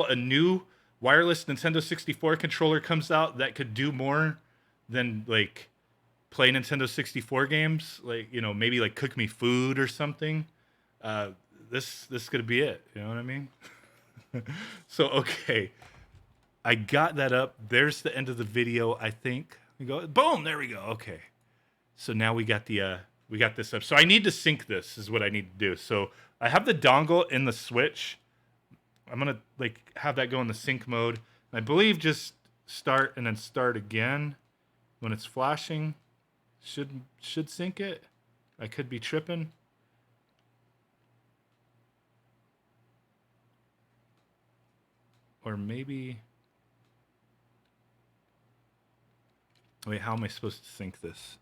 a new wireless Nintendo 64 controller comes out that could do more than like play Nintendo 64 games. Like, you know, maybe like cook me food or something. This is gonna be it. You know what I mean? So okay, I got that up. There's the end of the video. I think we go boom. There we go. Okay, so now we got this up. So I need to sync this. Is what I need to do. So I have the dongle in the Switch. I'm gonna like have that go in the sync mode. I believe just start and then start again when it's flashing. Should sync it. I could be tripping. Or maybe... Wait, how am I supposed to sync this?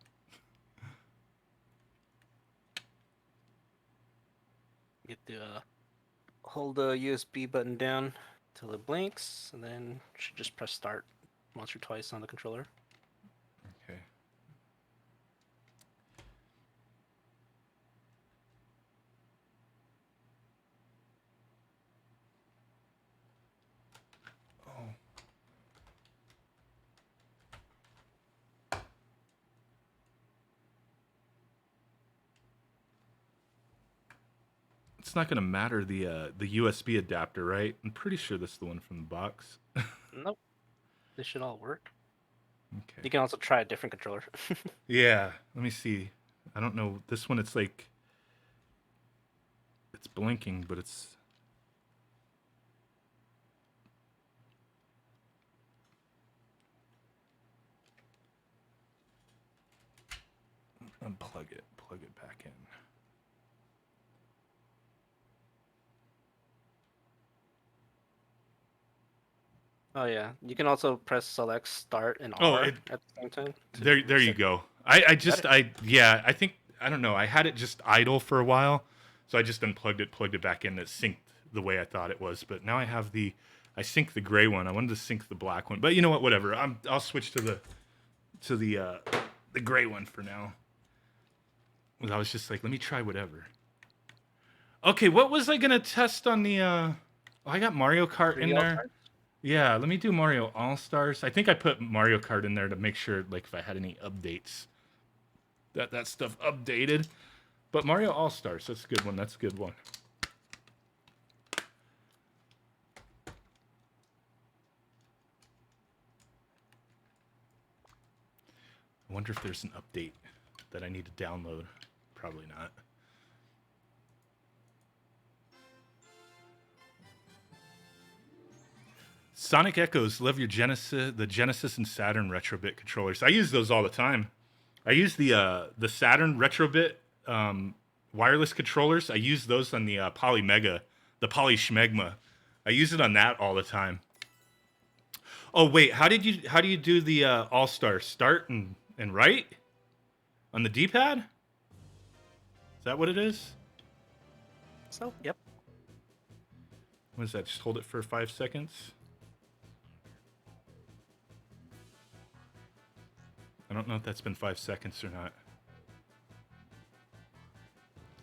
You have to hold the USB button down till it blinks, and then you should just press start once or twice on the controller. Okay. It's not gonna matter the USB adapter, right? I'm pretty sure this is the one from the box. Nope. This should all work. Okay. You can also try a different controller. Yeah, let me see. I don't know. This one, it's like it's blinking, but it's unplug it, plug it back in. Oh yeah, you can also press select start and Oh, R it- at the same time. to There you set- go. Yeah, I think I don't know. I had it just idle for a while, so I just unplugged it, plugged it back in. It synced the way I thought it was, but now I sync the gray one. I wanted to sync the black one, but you know what? Whatever. I'll switch to the gray one for now. I was just like, let me try whatever. Okay, what was I gonna test on the? I got Mario Kart in 3D there. All-Stars? Yeah, let me do Mario All Stars. I think I put Mario Kart in there to make sure, like, if I had any updates, that stuff updated. But Mario All Stars, that's a good one. That's a good one. I wonder if there's an update that I need to download. Probably not. Sonic Echoes, love your the Genesis and Saturn Retrobit controllers. I use those all the time. I use the Saturn Retrobit wireless controllers. I use those on the Polymega, the Polyschmegma. I use it on that all the time. Oh wait, how do you do the All Star start and right on the D-pad? Is that what it is? So yep. What is that? Just hold it for 5 seconds. I don't know if that's been 5 seconds or not.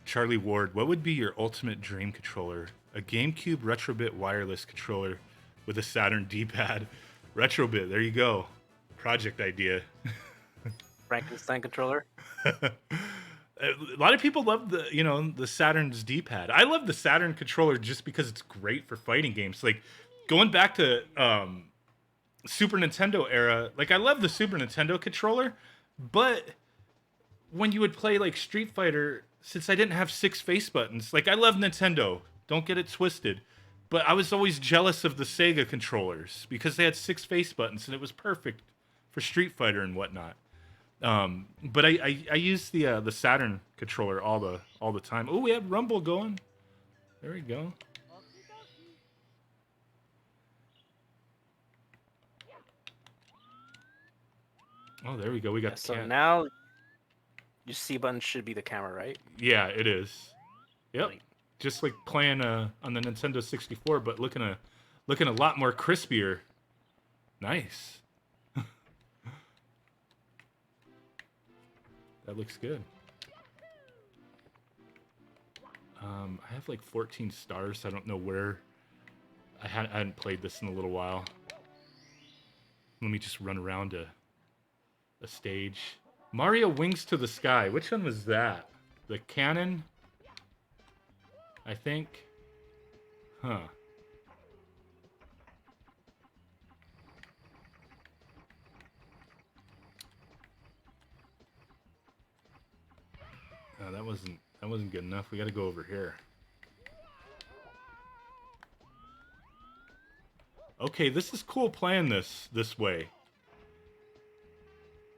Charlie Ward, what would be your ultimate dream controller? A GameCube Retrobit wireless controller with a Saturn D-pad. Retrobit, there you go. Project idea. Frankenstein controller. A lot of people love the Saturn's D-pad. I love the Saturn controller just because it's great for fighting games. Like going back to Super Nintendo era, like I love the Super Nintendo controller, but when you would play like Street Fighter, since I didn't have 6 face buttons, like I love Nintendo, don't get it twisted, but I was always jealous of the Sega controllers because they had 6 face buttons and it was perfect for Street Fighter and whatnot. But I use the Saturn controller all the time. Oh, we have Rumble going. There we go. Oh, there we go. We got Yeah, the so cat. now your C button should be the camera, right? Yeah, it is. Yep. Like- Just like playing on the Nintendo 64, but looking a lot more crispier. Nice. That looks good. I have like 14 stars. I don't know where. I hadn't played this in a little while. Let me just run around a stage. Mario Wings to the Sky. Which one was that? The cannon? I think. Huh. Oh, that wasn't good enough. We got to go over here. Okay, this is cool playing this way.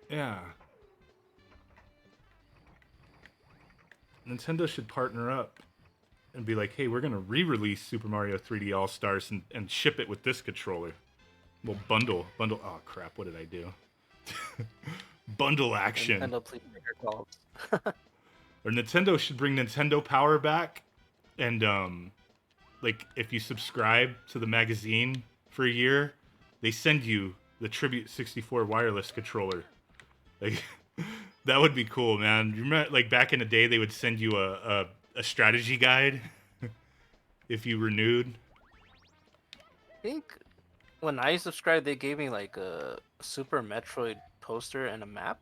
Yeah. Nintendo should partner up and be like, hey, we're going to re-release Super Mario 3D All-Stars and ship it with this controller. We'll bundle. Oh, crap. What did I do? Bundle action. Nintendo, please make your calls. Or Nintendo should bring Nintendo Power back. And, like, if you subscribe to the magazine for a year, they send you the Tribute64 wireless controller. Like, that would be cool, man. You remember, like, back in the day, they would send you a strategy guide if you renewed. I think when I subscribed, they gave me like a Super Metroid poster and a map.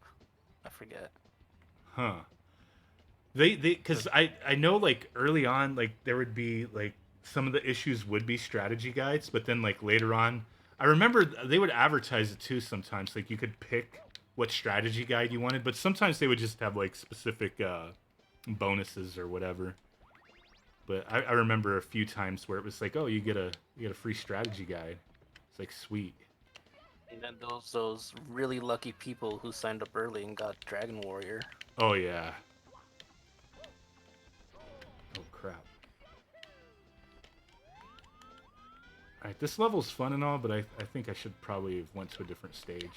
I forget. Huh. They because I know like early on like there would be like some of the issues would be strategy guides, but then like later on, I remember they would advertise it too sometimes. Like you could pick what strategy guide you wanted, but sometimes they would just have like specific bonuses or whatever. But I remember a few times where it was like, oh, you get a free strategy guide. It's like sweet. And then those really lucky people who signed up early and got Dragon Warrior. Oh yeah. Oh crap. Alright, this level's fun and all, but I think I should probably have went to a different stage.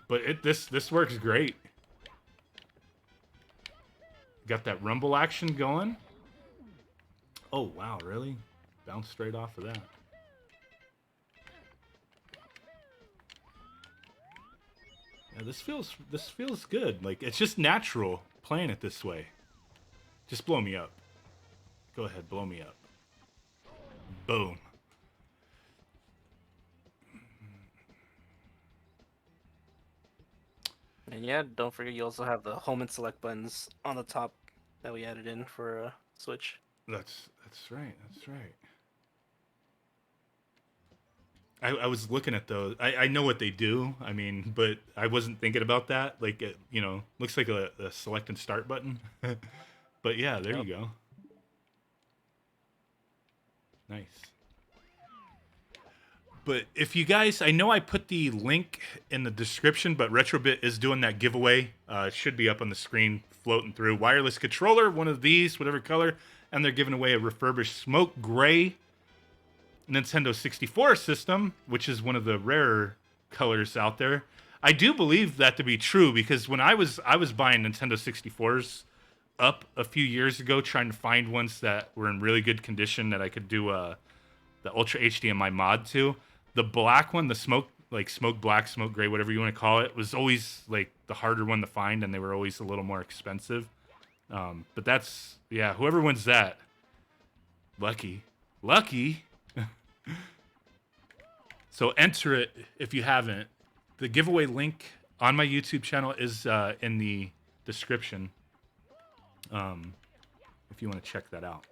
But this works great. Got that rumble action going. Oh wow, really? Bounced straight off of that. Yeah, this feels good. Like it's just natural playing it this way. Just blow me up. Go ahead, blow me up. Boom. And yeah, don't forget you also have the home and select buttons on the top that we added in for Switch. That's right. That's right. I was looking at those. I know what they do. I mean, but I wasn't thinking about that. Like, it, you know, looks like a select and start button. But yeah, there you go. Nice. But if you guys, I know I put the link in the description, but Retrobit is doing that giveaway. It should be up on the screen, floating through. Wireless controller, one of these, whatever color, and they're giving away a refurbished smoke gray Nintendo 64 system, which is one of the rarer colors out there. I do believe that to be true because when I was buying Nintendo 64s up a few years ago, trying to find ones that were in really good condition that I could do the Ultra HDMI mod to. The black one, the smoke black, smoke gray, whatever you want to call it, was always like the harder one to find, and they were always a little more expensive. But that's, yeah, whoever wins that, lucky. So enter it if you haven't. The giveaway link on my YouTube channel is in the description. If you want to check that out.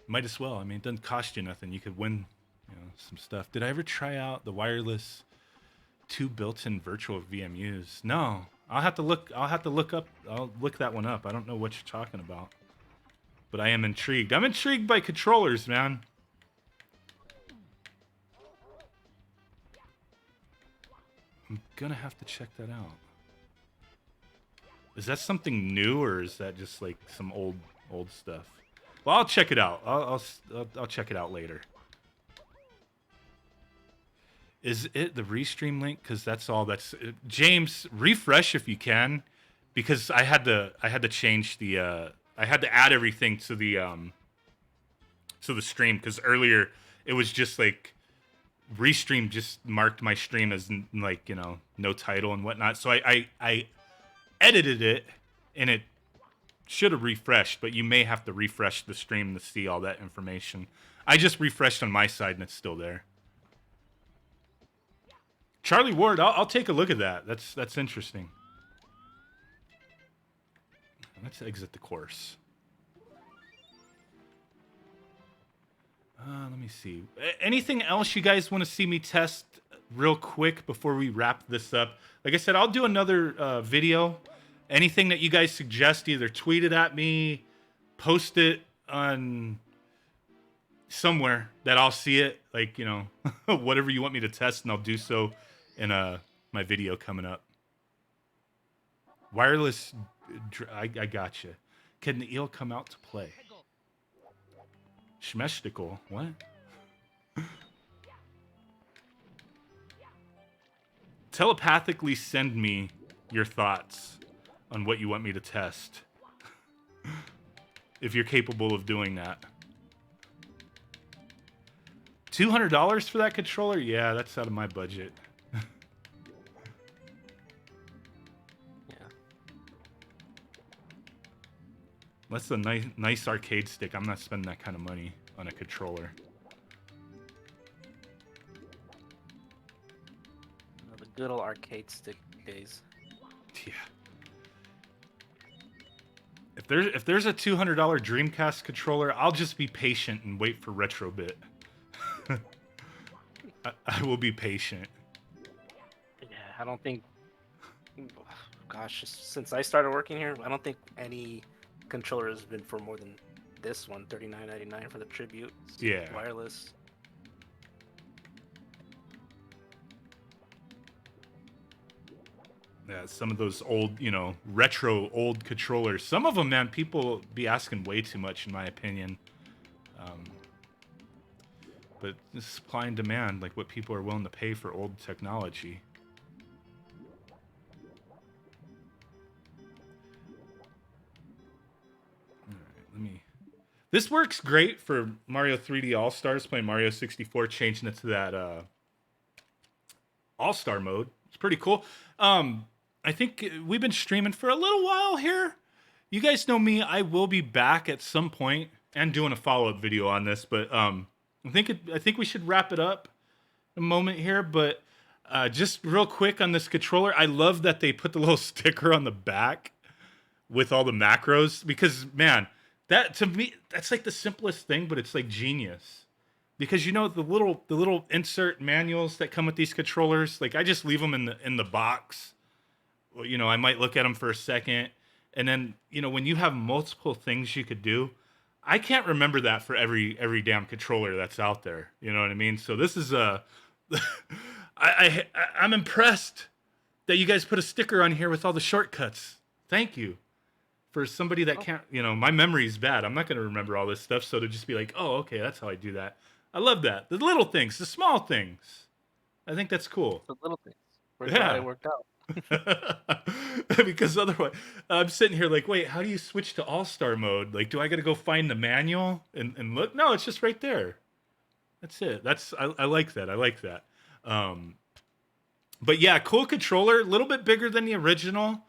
Might as well. I mean, it doesn't cost you nothing. You could win, you know, some stuff. Did I ever try out the wireless 2 built-in virtual VMUs? No. I'll have to look up. I'll look that one up. I don't know what you're talking about. But I am intrigued. I'm intrigued by controllers, man. I'm gonna have to check that out. Is that something new, or is that just like some old stuff? Well, I'll check it out. I'll check it out later. Is it the restream link? Because that's all. That's James. Refresh if you can, because I had to change the. I had to add everything to the stream because earlier it was just like restream just marked my stream as like, you know, no title and whatnot. So I edited it and it should have refreshed, but you may have to refresh the stream to see all that information. I just refreshed on my side and it's still there. Charlie Ward, I'll take a look at that. That's interesting. Let's exit the course. Let me see. Anything else you guys want to see me test real quick before we wrap this up? Like I said, I'll do another video. Anything that you guys suggest, either tweet it at me, post it on somewhere that I'll see it. Like, you know, whatever you want me to test, and I'll do so in my video coming up. Wireless, I gotcha. Can the eel come out to play? Schmesticle, what? Telepathically send me your thoughts on what you want me to test. If you're capable of doing that. $200 for that controller? Yeah, that's out of my budget. That's a nice arcade stick. I'm not spending that kind of money on a controller. The good old arcade stick days. Yeah. there's a $200 Dreamcast controller, I'll just be patient and wait for Retrobit. I will be patient. Yeah, I don't think. Gosh, since I started working here, I don't think any controller has been for more than this one, $39.99 for the Tribute. Yeah. Wireless. Yeah, some of those old, retro old controllers. Some of them, man, people be asking way too much, in my opinion. But this supply and demand, like what people are willing to pay for old technology. All right, This works great for Mario 3D All Stars, playing Mario 64, changing it to that All Star mode. It's pretty cool. I think we've been streaming for a little while here. You guys know me. I will be back at some point and doing a follow-up video on this, but I think we should wrap it up a moment here. But just real quick on this controller, I love that they put the little sticker on the back with all the macros, because man, that to me, that's like the simplest thing, but it's like genius. Because the little insert manuals that come with these controllers, like I just leave them in the box. Well, I might look at them for a second, and then when you have multiple things you could do, I can't remember that for every damn controller that's out there. You know what I mean? So this is I'm impressed that you guys put a sticker on here with all the shortcuts. Thank you. For somebody that can't, my memory is bad. I'm not going to remember all this stuff. So to just be like, oh, okay, that's how I do that. I love that. The little things, the small things. I think that's cool. The little things. We're glad it worked out. Because otherwise, I'm sitting here like, wait, how do you switch to All-Star mode? Like, do I got to go find the manual and look? No, it's just right there. That's it. I like that. I like that. But yeah, cool controller. A little bit bigger than the original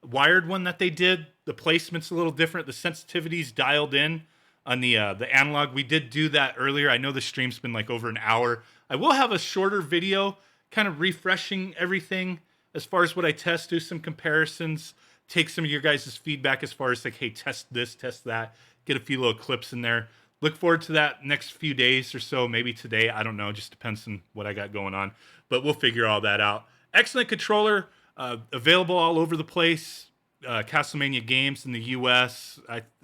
wired one that they did. The placement's a little different. The sensitivity's dialed in on the analog. We did do that earlier. I know the stream's been like over an hour. I will have a shorter video kind of refreshing everything as far as what I test, do some comparisons, take some of your guys' feedback as far as like, hey, test this, test that, get a few little clips in there. Look forward to that next few days or so, maybe today. I don't know, just depends on what I got going on, but we'll figure all that out. Excellent controller, available all over the place. Castlemania Games in the US.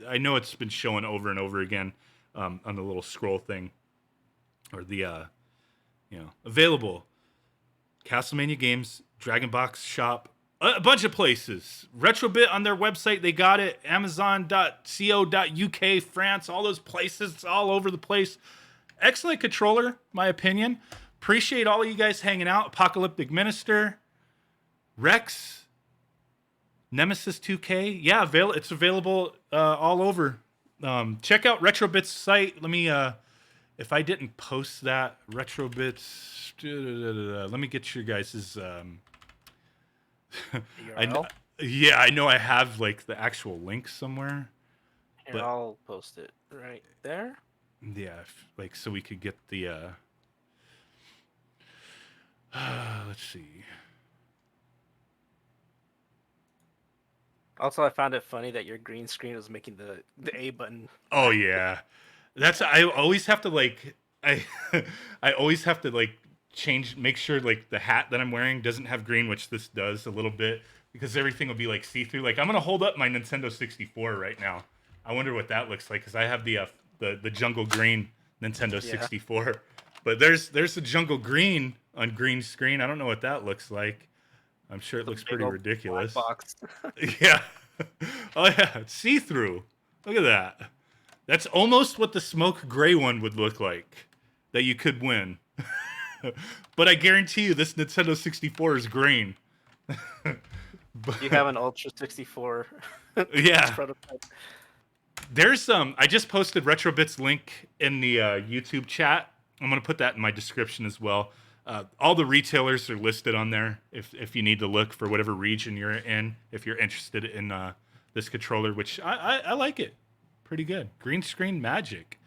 I know it's been showing over and over again on the little scroll thing, or the available. Castlemania Games, Dragon Box Shop, a bunch of places. Retrobit on their website, they got it. Amazon.co.uk, France, all those places, it's all over the place. Excellent controller, my opinion. Appreciate all of you guys hanging out. Apocalyptic Minister, Rex, Nemesis 2K. Yeah, it's available all over. Check out Retrobit's site. Let me, if I didn't post that, Retrobit's, let me get your guys's, I know I have like the actual link somewhere. Here, but I'll post it right there. Yeah, like so we could get the, let's see. Also, I found it funny that your green screen was making the A button. Oh yeah, I always have to like I always have to like make sure like the hat that I'm wearing doesn't have green, which this does a little bit, because everything will be like see-through. Like I'm gonna hold up my Nintendo 64 right now. I wonder what that looks like, because I have the jungle green Nintendo 64, but there's a jungle green on green screen. I don't know what that looks like. I'm sure it looks pretty ridiculous. Box. Yeah. Oh yeah, it's see-through. Look at that. That's almost what the smoke gray one would look like that you could win. But I guarantee you this Nintendo 64 is green. You have an Ultra 64. Yeah. Prototype. There's I just posted Retrobit's link in the YouTube chat. I'm going to put that in my description as well. All the retailers are listed on there if you need to look for whatever region you're in, if you're interested in this controller, which I like it. Pretty good. Green screen magic.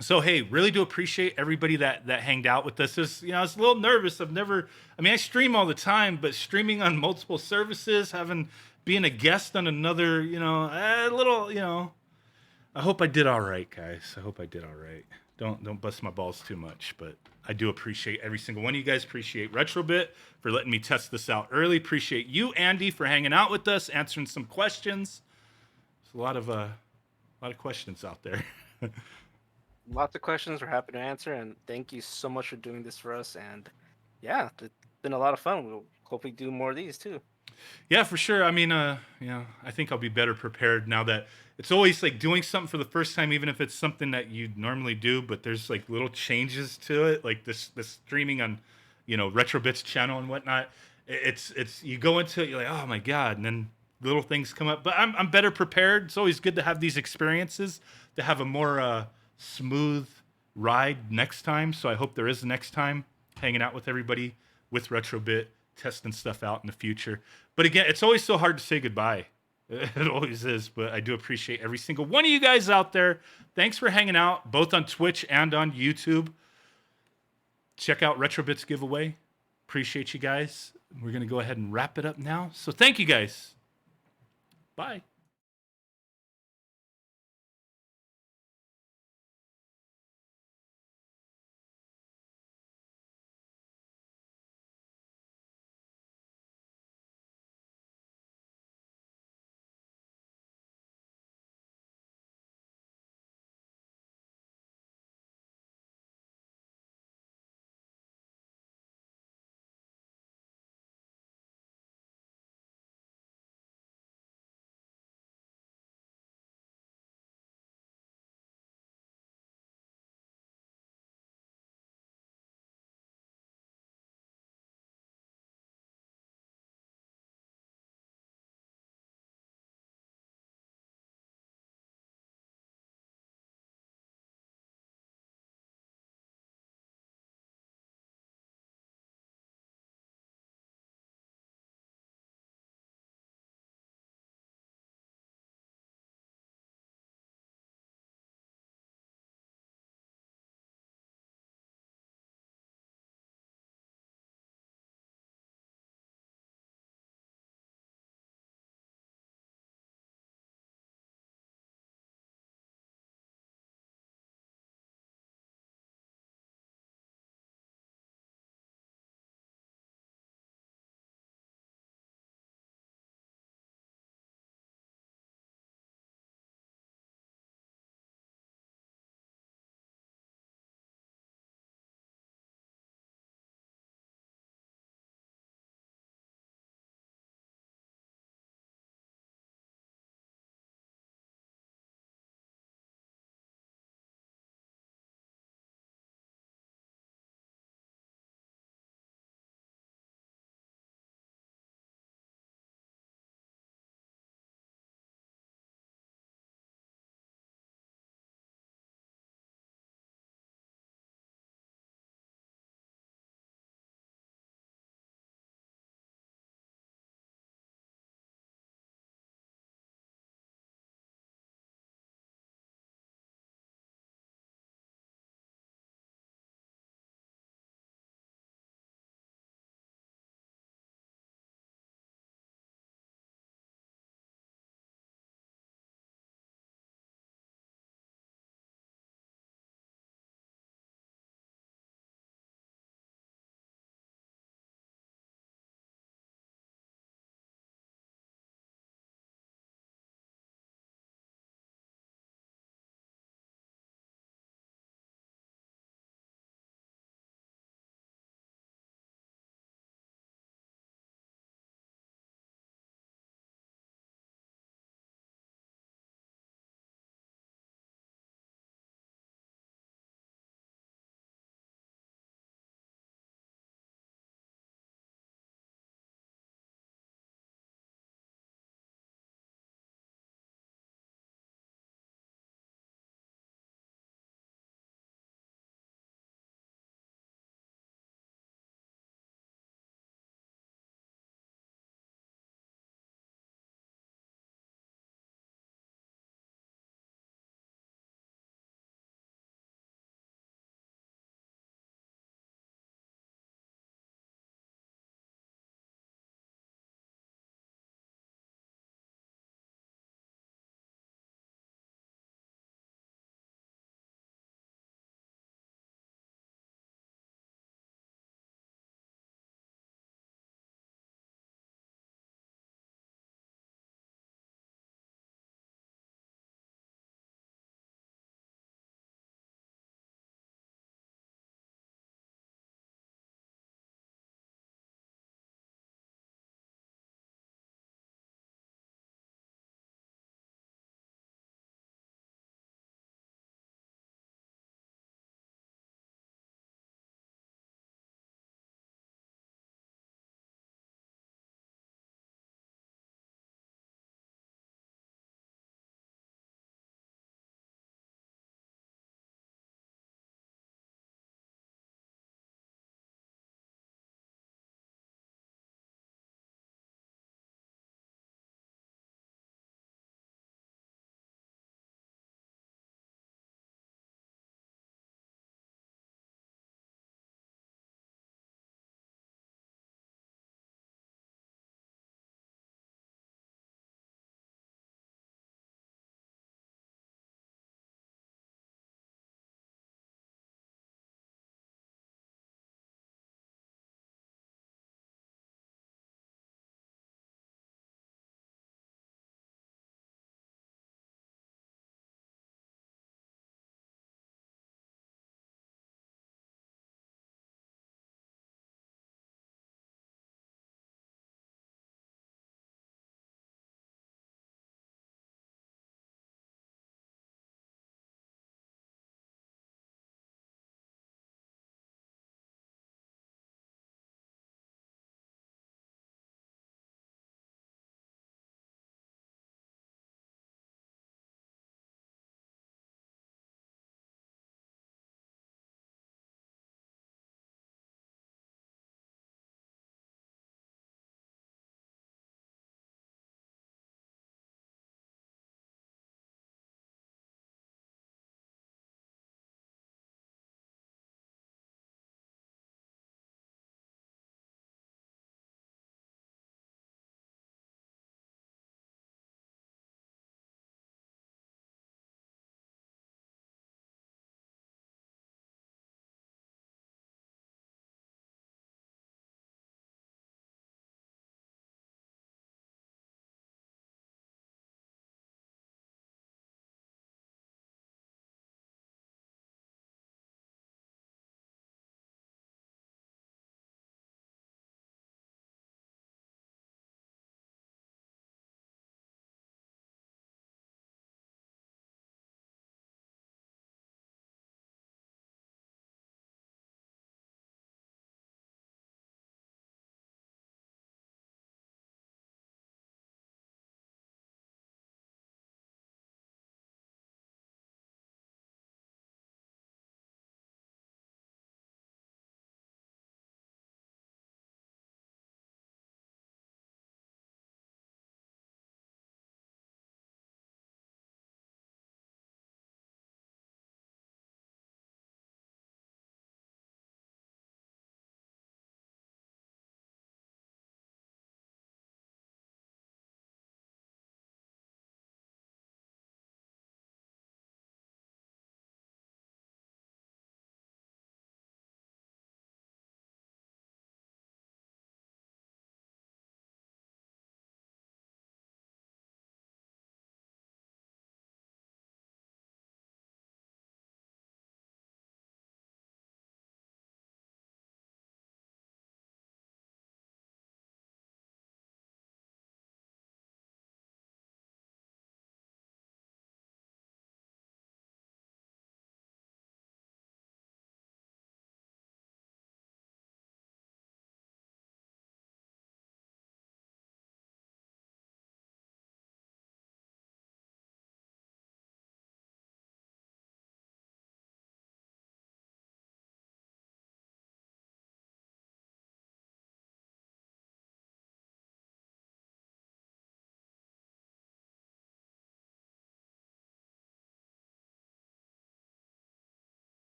So, hey, really do appreciate everybody that hanged out with us. I was a little nervous. I stream all the time, but streaming on multiple services, having being a guest on another, a little, I hope I did all right, guys. I hope I did all right. Don't bust my balls too much, but I do appreciate every single one of you guys. Appreciate Retrobit for letting me test this out early. Appreciate you, Andy, for hanging out with us, answering some questions. There's a lot of questions out there. Lots of questions we're happy to answer, and thank you so much for doing this for us. And yeah, it's been a lot of fun. We'll hopefully do more of these too. Yeah, for sure. I mean, I think I'll be better prepared now that it's always like doing something for the first time, even if it's something that you normally do, but there's like little changes to it, like this streaming on, Retrobit's channel and whatnot. It's you go into it, you're like, oh my God, and then little things come up. But I'm better prepared. It's always good to have these experiences, to have a more smooth ride next time. So I hope there is a next time, hanging out with everybody with Retrobit, testing stuff out in the future. But again, it's always so hard to say goodbye. It always is, but I do appreciate every single one of you guys out there. Thanks for hanging out, both on Twitch and on YouTube. Check out Retrobit's giveaway. Appreciate you guys. We're going to go ahead and wrap it up now. So thank you guys. Bye.